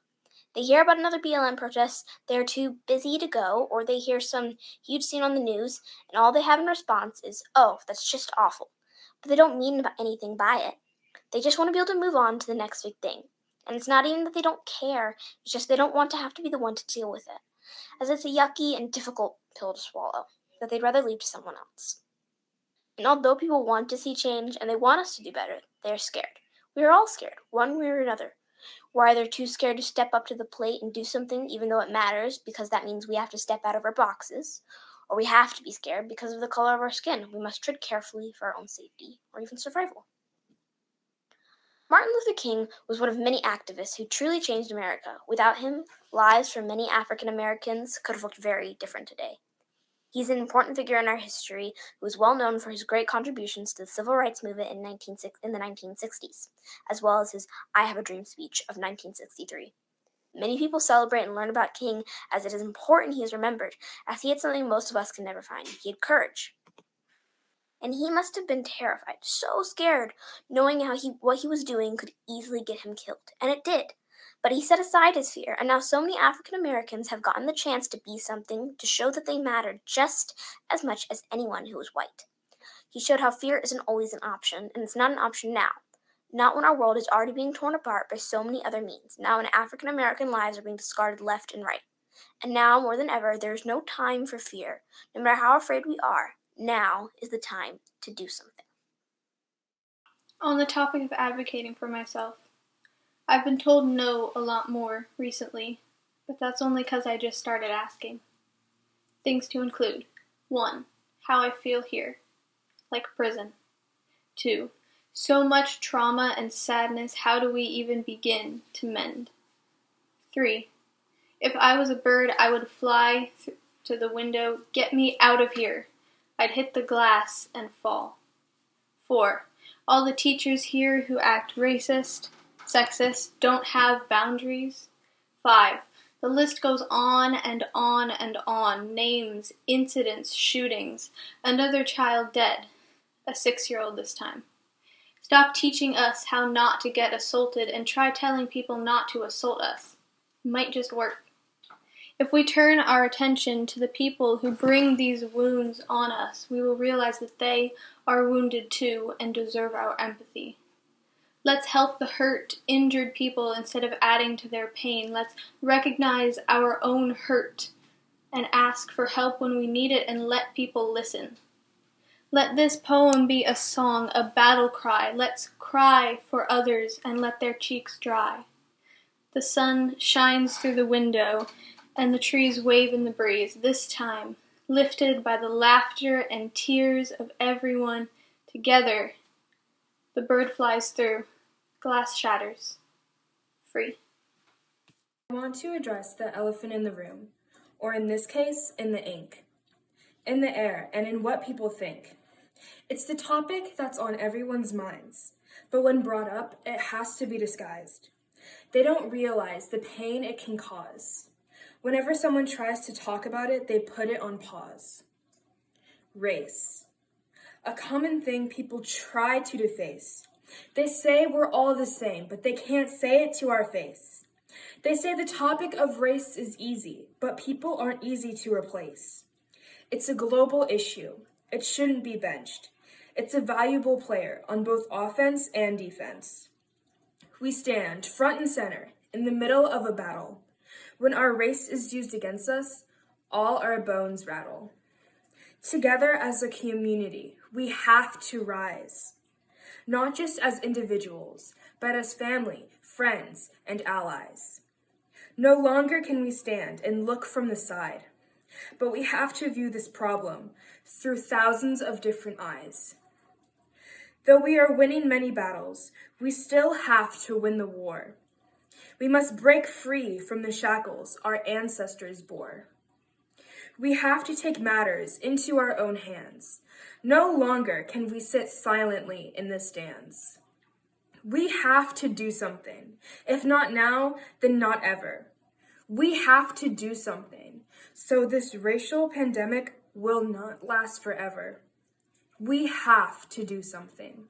They hear about another BLM protest, they're too busy to go, or they hear some huge scene on the news, and all they have in response is, oh, that's just awful. But they don't mean anything by it. They just want to be able to move on to the next big thing. And it's not even that they don't care, it's just they don't want to have to be the one to deal with it, as it's a yucky and difficult pill to swallow, that they'd rather leave to someone else. And although people want to see change and they want us to do better, they're scared. We are all scared, one way or another. We're either too scared to step up to the plate and do something even though it matters because that means we have to step out of our boxes, or we have to be scared because of the color of our skin. We must tread carefully for our own safety or even survival. Martin Luther King was one of many activists who truly changed America. Without him, lives for many African Americans could have looked very different today. He's an important figure in our history who is well known for his great contributions to the civil rights movement in the 1960s, as well as his I Have a Dream speech of 1963. Many people celebrate and learn about King as it is important he is remembered, as he had something most of us can never find. He had courage. And he must have been terrified, so scared, knowing what he was doing could easily get him killed. And it did. But he set aside his fear, and now so many African Americans have gotten the chance to be something, to show that they mattered just as much as anyone who was white. He showed how fear isn't always an option, and it's not an option now. Not when our world is already being torn apart by so many other means. Now when African American lives are being discarded left and right. And now, more than ever, there is no time for fear. No matter how afraid we are, now is the time to do something. On the topic of advocating for myself, I've been told no a lot more recently, but that's only because I just started asking. Things to include: 1. How I feel here, like prison. 2. So much trauma and sadness, how do we even begin to mend? 3. If I was a bird, I would fly to the window. Get me out of here. I'd hit the glass and fall. 4. All the teachers here who act racist, sexist, don't have boundaries. 5. The list goes on and on and on. Names, incidents, shootings. Another child dead. A 6-year-old this time. Stop teaching us how not to get assaulted and try telling people not to assault us. It might just work. If we turn our attention to the people who bring these wounds on us, we will realize that they are wounded too and deserve our empathy. Let's help the hurt, injured people instead of adding to their pain. Let's recognize our own hurt and ask for help when we need it and let people listen. Let this poem be a song, a battle cry. Let's cry for others and let their cheeks dry. The sun shines through the window and the trees wave in the breeze, this time lifted by the laughter and tears of everyone. Together, the bird flies through, glass shatters, free. I want to address the elephant in the room, or in this case, in the ink, in the air, and in what people think. It's the topic that's on everyone's minds, but when brought up, it has to be disguised. They don't realize the pain it can cause. Whenever someone tries to talk about it, they put it on pause. Race. A common thing people try to deface. They say we're all the same, but they can't say it to our face. They say the topic of race is easy, but people aren't easy to replace. It's a global issue. It shouldn't be benched. It's a valuable player on both offense and defense. We stand front and center in the middle of a battle. When our race is used against us, all our bones rattle. Together as a community, we have to rise. Not just as individuals, but as family, friends, and allies. No longer can we stand and look from the side, but we have to view this problem through thousands of different eyes. Though we are winning many battles, we still have to win the war. We must break free from the shackles our ancestors bore. We have to take matters into our own hands. No longer can we sit silently in the stands. We have to do something. If not now, then not ever. We have to do something so this racial pandemic will not last forever. We have to do something.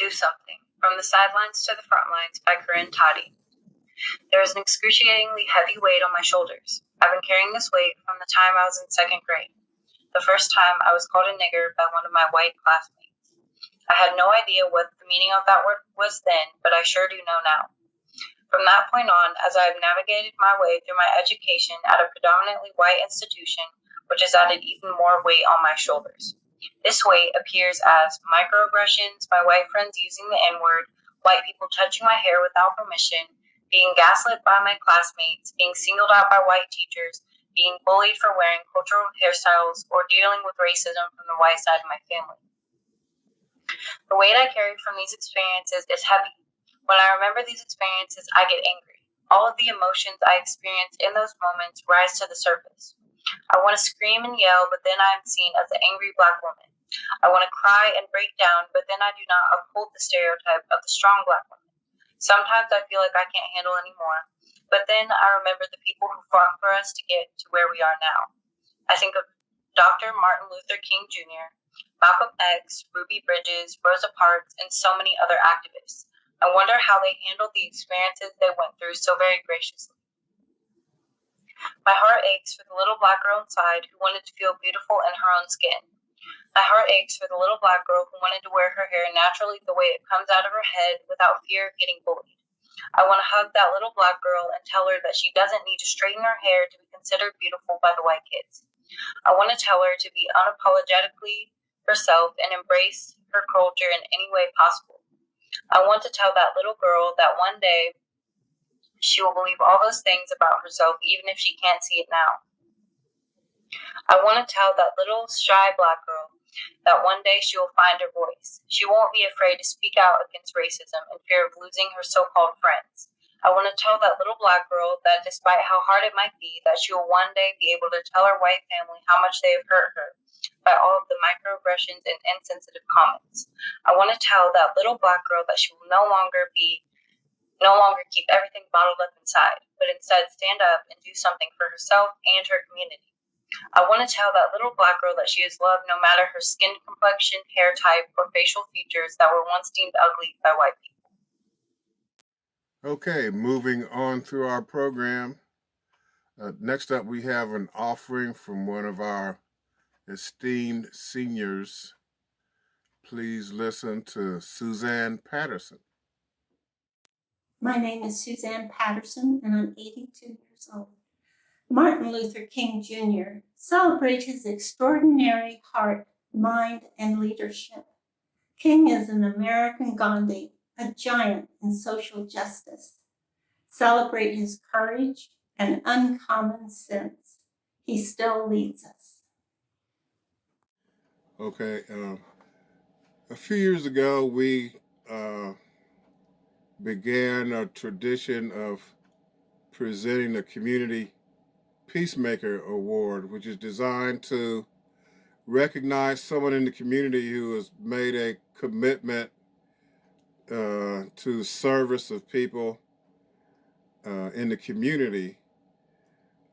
Do Something, From the Sidelines to the Front Lines by Corinne Toddy. There is an excruciatingly heavy weight on my shoulders. I've been carrying this weight from the time I was in second grade. The first time I was called a nigger by one of my white classmates. I had no idea what the meaning of that word was then, but I sure do know now. From that point on, as I have navigated my way through my education at a predominantly white institution, which has added even more weight on my shoulders. This weight appears as microaggressions, my white friends using the N-word, white people touching my hair without permission, being gaslit by my classmates, being singled out by white teachers, being bullied for wearing cultural hairstyles, or dealing with racism from the white side of my family. The weight I carry from these experiences is heavy. When I remember these experiences, I get angry. All of the emotions I experience in those moments rise to the surface. I want to scream and yell, but then I am seen as the angry Black woman. I want to cry and break down, but then I do not uphold the stereotype of the strong Black woman. Sometimes I feel like I can't handle anymore, but then I remember the people who fought for us to get to where we are now. I think of Dr. Martin Luther King Jr., Malcolm X, Ruby Bridges, Rosa Parks, and so many other activists. I wonder how they handled the experiences they went through so very graciously. My heart aches for the little Black girl inside who wanted to feel beautiful in her own skin. My heart aches for the little Black girl who wanted to wear her hair naturally the way it comes out of her head without fear of getting bullied. I want to hug that little Black girl and tell her that she doesn't need to straighten her hair to be considered beautiful by the white kids. I want to tell her to be unapologetically herself and embrace her culture in any way possible. I want to tell that little girl that one day she will believe all those things about herself, even if she can't see it now. I want to tell that little shy Black girl that one day she will find her voice. She won't be afraid to speak out against racism in fear of losing her so-called friends. I want to tell that little Black girl that despite how hard it might be, that she will one day be able to tell her white family how much they have hurt her by all of the microaggressions and insensitive comments. I want to tell that little Black girl that she will no longer keep everything bottled up inside, but instead stand up and do something for herself and her community. I want to tell that little Black girl that she is loved no matter her skin complexion, hair type, or facial features that were once deemed ugly by white people. Okay, moving on through our program. Next up, we have an offering from one of our esteemed seniors. Please listen to Suzanne Patterson. My name is Suzanne Patterson, and I'm 82 years old. Martin Luther King Jr. celebrates his extraordinary heart, mind, and leadership. King is an American Gandhi, a giant in social justice. Celebrate his courage and uncommon sense. He still leads us. Okay, a few years ago, we began a tradition of presenting the Community Peacemaker Award, which is designed to recognize someone in the community who has made a commitment to service of people in the community.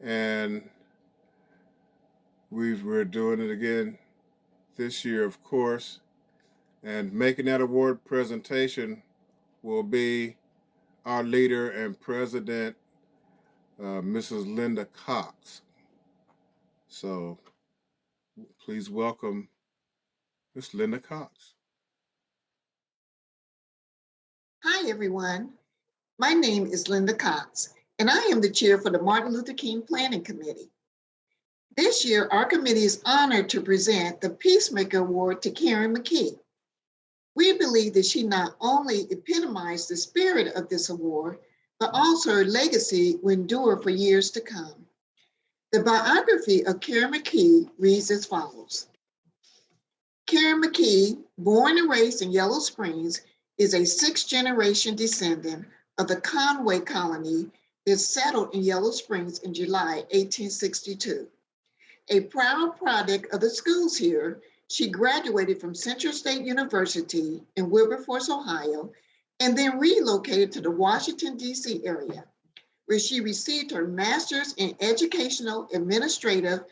And we're doing it again this year, of course. And making that award presentation will be our leader and president, Mrs. Linda Cox. So please welcome Miss Linda Cox. Hi, everyone. My name is Linda Cox, and I am the chair for the Martin Luther King Planning Committee. This year, our committee is honored to present the Peacemaker Award to Karen Mckee. We believe that she not only epitomized the spirit of this award, but also her legacy will endure for years to come. The biography of Karen Mckee reads as follows. Karen Mckee, born and raised in Yellow Springs, is a sixth-generation descendant of the Conway colony that settled in Yellow Springs in July 1862. A proud product of the schools here, she graduated from Central State University in Wilberforce, Ohio, and then relocated to the Washington, D.C. area, where she received her master's in educational, administrative,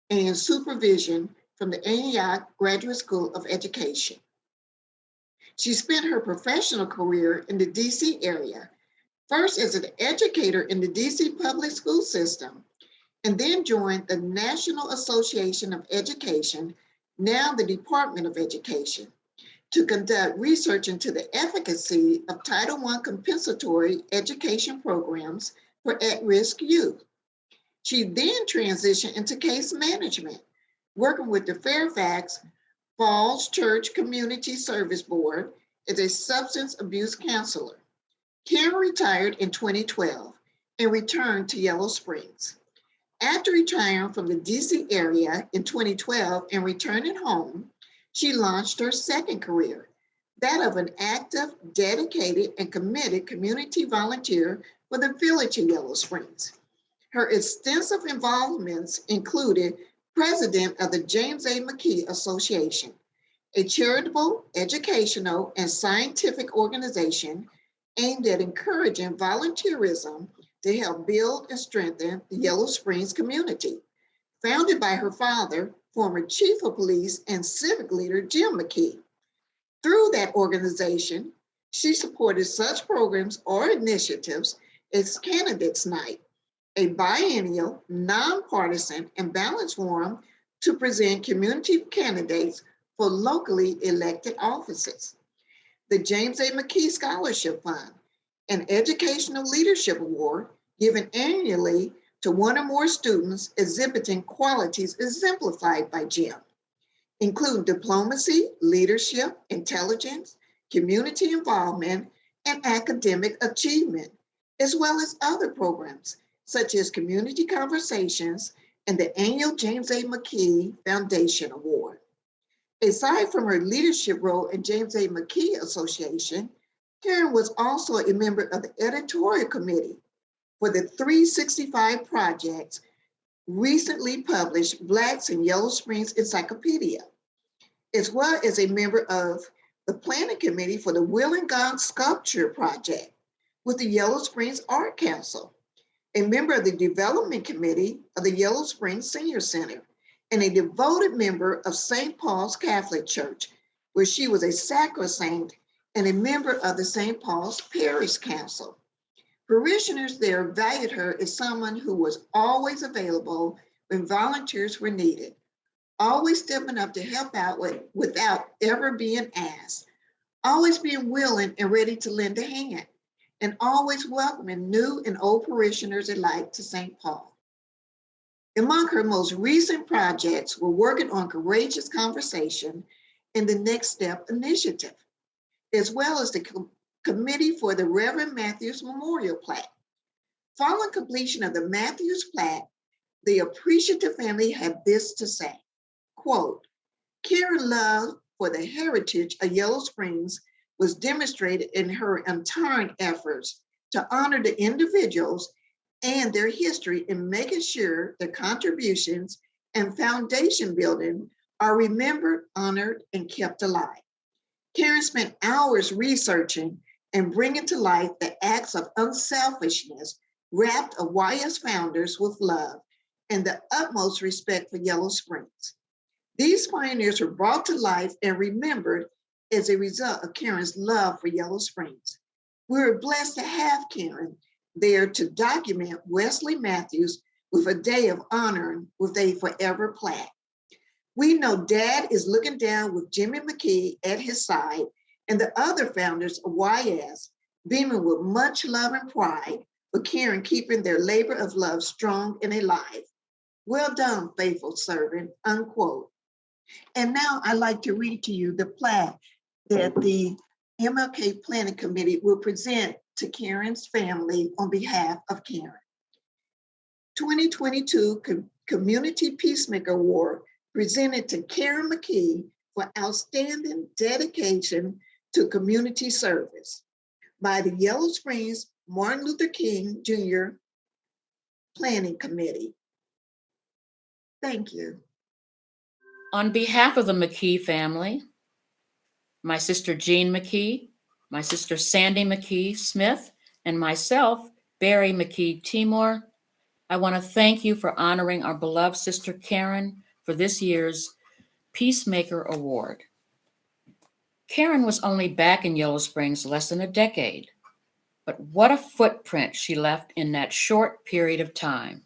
and supervision from the Antioch Graduate School of Education. She spent her professional career in the DC area, first as an educator in the DC public school system, and then joined the National Association of Education, now the Department of Education, to conduct research into the efficacy of Title I compensatory education programs for at-risk youth. She then transitioned into case management, working with the Fairfax Falls Church Community Service Board as a substance abuse counselor. Karen retired in 2012 and returned to Yellow Springs. After retiring from the DC area in 2012 and returning home, she launched her second career, that of an active, dedicated, and committed community volunteer for the village of Yellow Springs. Her extensive involvements included president of the James A. Mckee Association, a charitable, educational, and scientific organization aimed at encouraging volunteerism to help build and strengthen the Yellow Springs community. Founded by her father, former chief of police and civic leader Jim Mckee. Through that organization, she supported such programs or initiatives as Candidates Night, a biennial, nonpartisan, and balanced forum to present community candidates for locally elected offices. The James A. Mckee Scholarship Fund, an educational leadership award given annually to one or more students exhibiting qualities exemplified by Jim, including diplomacy, leadership, intelligence, community involvement, and academic achievement, as well as other programs such as Community Conversations and the annual James A. Mckee Foundation Award. Aside from her leadership role in James A. Mckee Association, Karen was also a member of the editorial committee for the 365 Project's recently published Blacks in Yellow Springs Encyclopedia, as well as a member of the planning committee for the Will and God Sculpture Project with the Yellow Springs Art Council, a member of the development committee of the Yellow Springs Senior Center, and a devoted member of St. Paul's Catholic Church, where she was a sacrosanct and a member of the St. Paul's Parish Council. Parishioners there valued her as someone who was always available when volunteers were needed, always stepping up to help out without ever being asked, always being willing and ready to lend a hand, and always welcoming new and old parishioners alike to St. Paul. Among her most recent projects were working on Courageous Conversation and the Next Step Initiative, as well as the Committee for the Reverend Matthews Memorial Plaque. Following completion of the Matthews Plaque, the appreciative family had this to say, quote, Karen's love for the heritage of Yellow Springs was demonstrated in her untiring efforts to honor the individuals and their history in making sure their contributions and foundation building are remembered, honored, and kept alive. Karen spent hours researching and bringing to life the acts of unselfishness wrapped of YS founders with love and the utmost respect for Yellow Springs. These pioneers were brought to life and remembered as a result of Karen's love for Yellow Springs. We were blessed to have Karen there to document Wesley Matthews with a day of honor with a forever plaque. We know Dad is looking down with Jimmy Mckee at his side and the other founders of YS, beaming with much love and pride for Karen keeping their labor of love strong and alive. Well done, faithful servant, unquote. And now I'd like to read to you the plaque that the MLK Planning Committee will present to Karen's family on behalf of Karen. 2022 Community Peacemaker Award presented to Karen Mckee for outstanding dedication to community service by the Yellow Springs Martin Luther King Jr. Planning Committee. Thank you. On behalf of the Mckee family, my sister Jean Mckee, my sister Sandy Mckee Smith, and myself, Barry Mckee Timor, I want to thank you for honoring our beloved sister Karen for this year's Peacemaker Award. Karen was only back in Yellow Springs less than a decade, but what a footprint she left in that short period of time.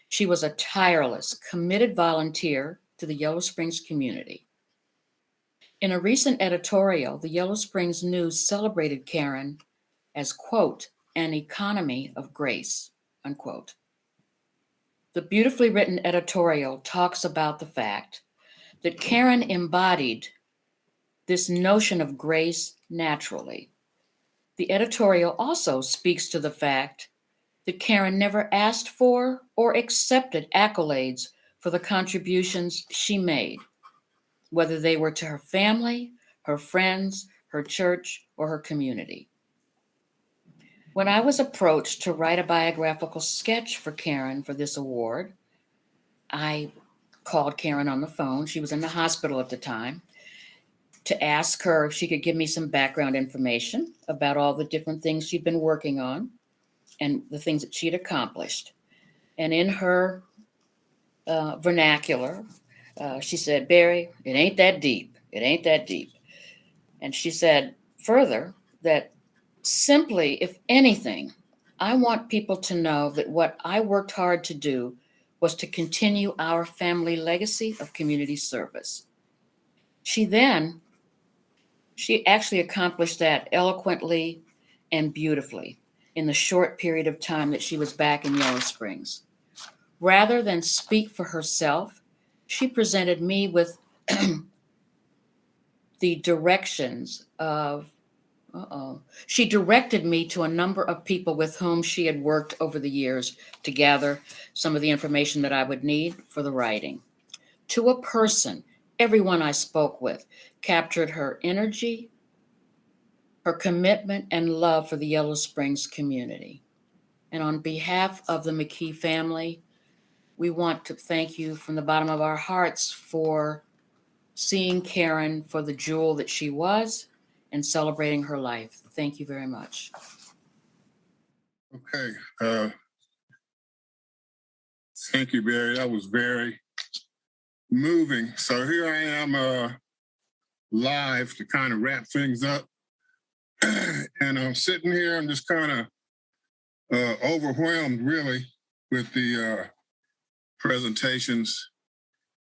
She was a tireless, committed volunteer to the Yellow Springs community. In a recent editorial, the Yellow Springs News celebrated Karen as, quote, an economy of grace, unquote. The beautifully written editorial talks about the fact that Karen embodied this notion of grace naturally. The editorial also speaks to the fact that Karen never asked for or accepted accolades for the contributions she made, whether they were to her family, her friends, her church, or her community. When I was approached to write a biographical sketch for Karen for this award, I called Karen on the phone. She was in the hospital at the time, to ask her if she could give me some background information about all the different things she'd been working on and the things that she'd accomplished. And in her vernacular, she said, Barry, it ain't that deep. It ain't that deep. And she said further that simply, if anything, I want people to know that what I worked hard to do was to continue our family legacy of community service. She actually accomplished that eloquently and beautifully in the short period of time that she was back in Yellow Springs. Rather than speak for herself, she presented me with the directions of, she directed me to a number of people with whom she had worked over the years to gather some of the information that I would need for the writing. To a person, everyone I spoke with captured her energy, her commitment, and love for the Yellow Springs community. And on behalf of the Mckee family, we want to thank you from the bottom of our hearts for seeing Karen for the jewel that she was and celebrating her life. Thank you very much. Okay. Thank you, Barry. That was very moving. So here I am live to kind of wrap things up. And I'm sitting here, I'm just kind of overwhelmed, really, with the presentations.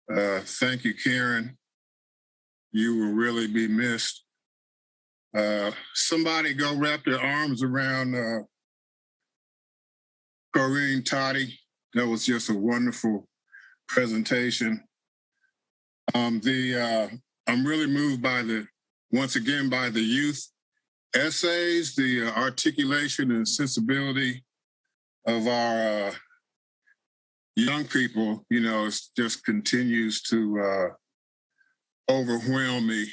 Thank you, Karen. You will really be missed. Somebody go wrap their arms around Corinne Toddy. That was just a wonderful presentation. I'm really moved by once again, by the youth essays, the articulation and sensibility of our young people. You know, it just continues to overwhelm me.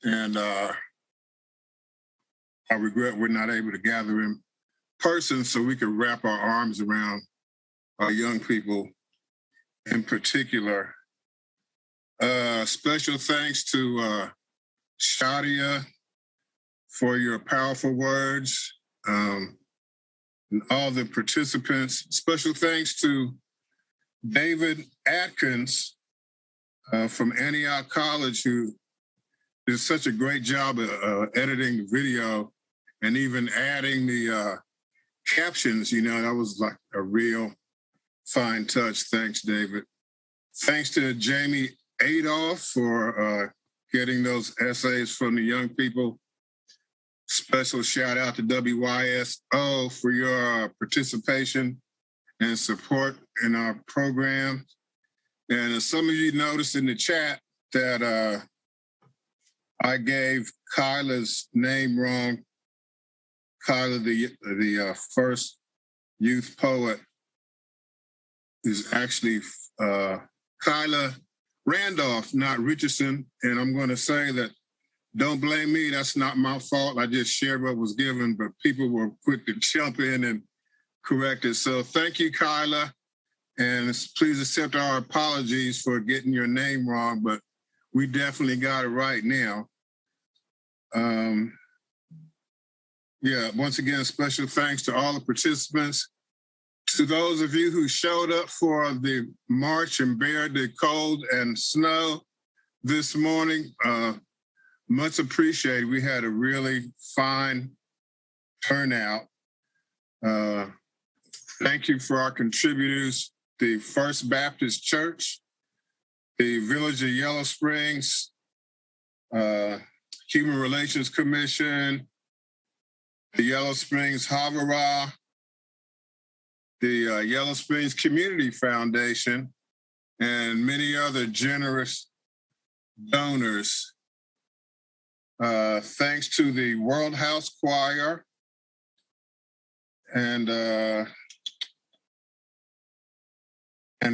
And I regret we're not able to gather in person so we could wrap our arms around our young people in particular. Special thanks to Shadia for your powerful words, and all the participants. Special thanks to David Atkins from Antioch College, who did such a great job of editing the video and even adding the captions. You know, that was like a real fine touch. Thanks, David. Thanks to Jamie Adolph for getting those essays from the young people. Special shout out to WYSO for your participation and support in our program. And as some of you noticed in the chat that I gave Kyla's name wrong. Kyla, the first youth poet, is actually Kyla Randolph, not Richardson. And I'm going to say that don't blame me. That's not my fault. I just shared what was given, but people were quick to jump in and correct it. So thank you, Kyla. And please accept our apologies for getting your name wrong, but we definitely got it right now. Yeah, once again, special thanks to all the participants. To those of you who showed up for the march and bared the cold and snow this morning, Much appreciated. We had a really fine turnout. Thank you for our contributors, the First Baptist Church, the Village of Yellow Springs, Human Relations Commission, the Yellow Springs Havara, the Yellow Springs Community Foundation, and many other generous donors. Thanks to the World House Choir and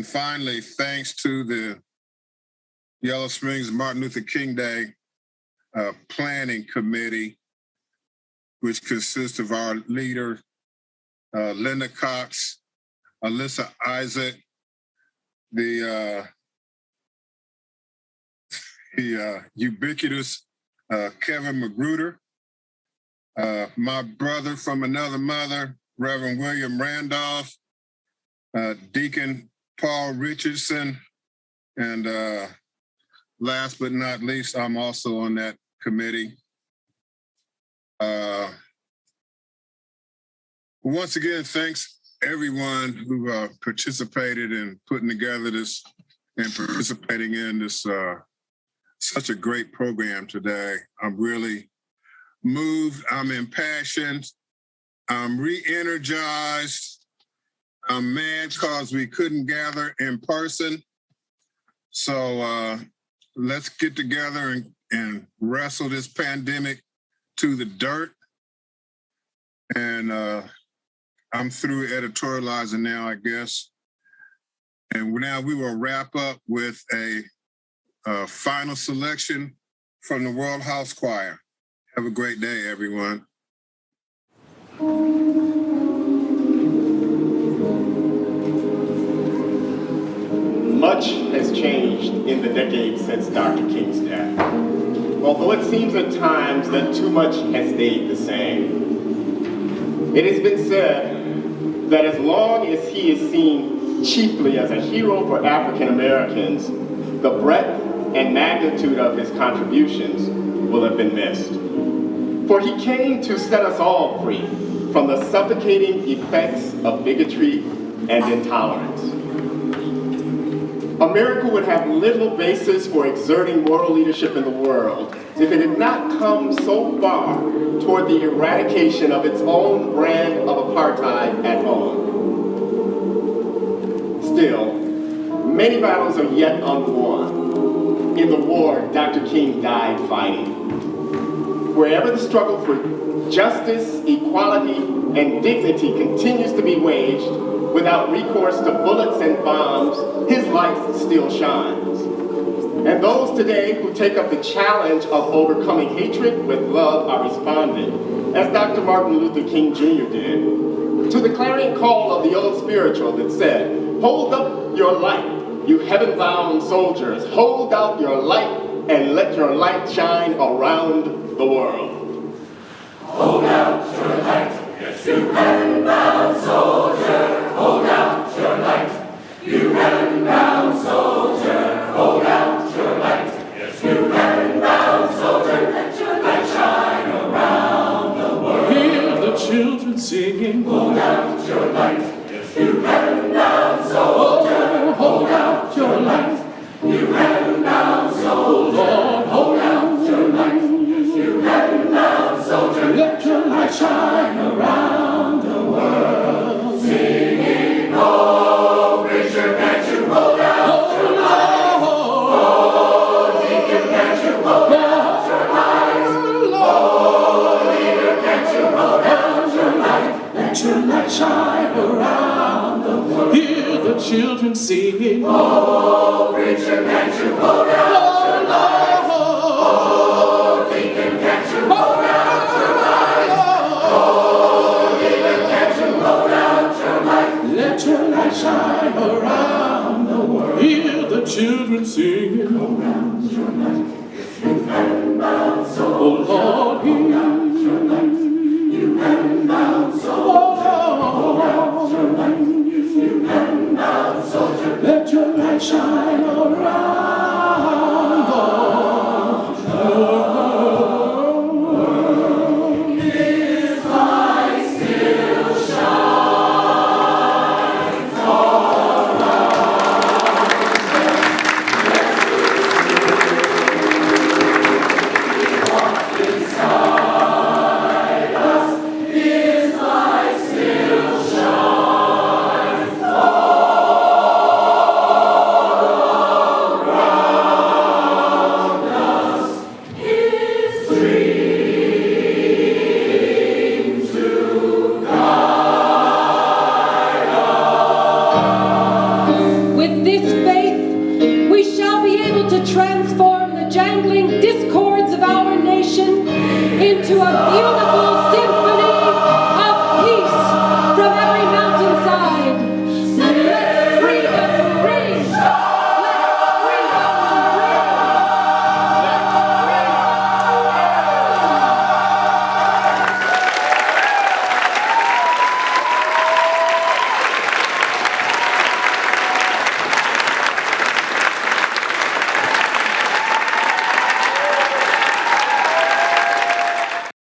finally, thanks to the Yellow Springs Martin Luther King Day Planning Committee, which consists of our leader, Linda Cox, Alyssa Isaac, the ubiquitous Kevin Magruder, my brother from another mother, Reverend William Randolph, Deacon Paul Richardson, and last but not least, I'm also on that committee. Once again, thanks everyone who participated in putting together this and participating in this such a great program today. I'm really moved, I'm impassioned, I'm re-energized, I'm mad because we couldn't gather in person. So let's get together and wrestle this pandemic to the dirt. And I'm through editorializing now, I guess. And now we will wrap up with a final selection from the World House Choir. Have a great day, everyone. Much has changed in the decades since Dr. King's death. Although it seems at times that too much has stayed the same. It has been said that as long as he is seen chiefly as a hero for African Americans, the breadth and magnitude of his contributions will have been missed. For he came to set us all free from the suffocating effects of bigotry and intolerance. America would have little basis for exerting moral leadership in the world if it had not come so far toward the eradication of its own brand of apartheid at home. Still, many battles are yet unwon. In the war, Dr. King died fighting. Wherever the struggle for justice, equality, and dignity continues to be waged without recourse to bullets and bombs, his light still shines. And those today who take up the challenge of overcoming hatred with love are responding, as Dr. Martin Luther King Jr. did, to the clarion call of the old spiritual that said, "Hold up your light, you heaven-bound soldiers, hold out your light and let your light shine around the world." Hold out your light, yes, you heaven-bound soldier. Hold out your light, you heaven-bound soldier. Hold out your light, yes, you heaven-bound soldier. Let your light shine around the world. Hear the children singing. Hold out your light, yes, you heaven-bound soldier. Hold out your light, you heaven-bound soldier. Hold out your light, yes, you heaven-bound soldier. Let your light shine around the world. Singing, oh, preacher, can't you hold out your light? Oh, deacon, can't you hold out your light? Oh, leader, can't you hold out your light? Let your light shine around the world. Hear the children singing. Oh, preacher, can't you hold out your light? Oh, deacon, can't you hold out your light? Oh, leader, can't you hold out your light? Let your light shine around the world. Hear the children singing. Hold out your light, you heaven-bound soldier. Oh Lord, hold out your light, you heaven-bound soldier. Hold out your light, you heaven-bound soldier. Let your light shine around the world. to transform the jangling discords of our nation into a beautiful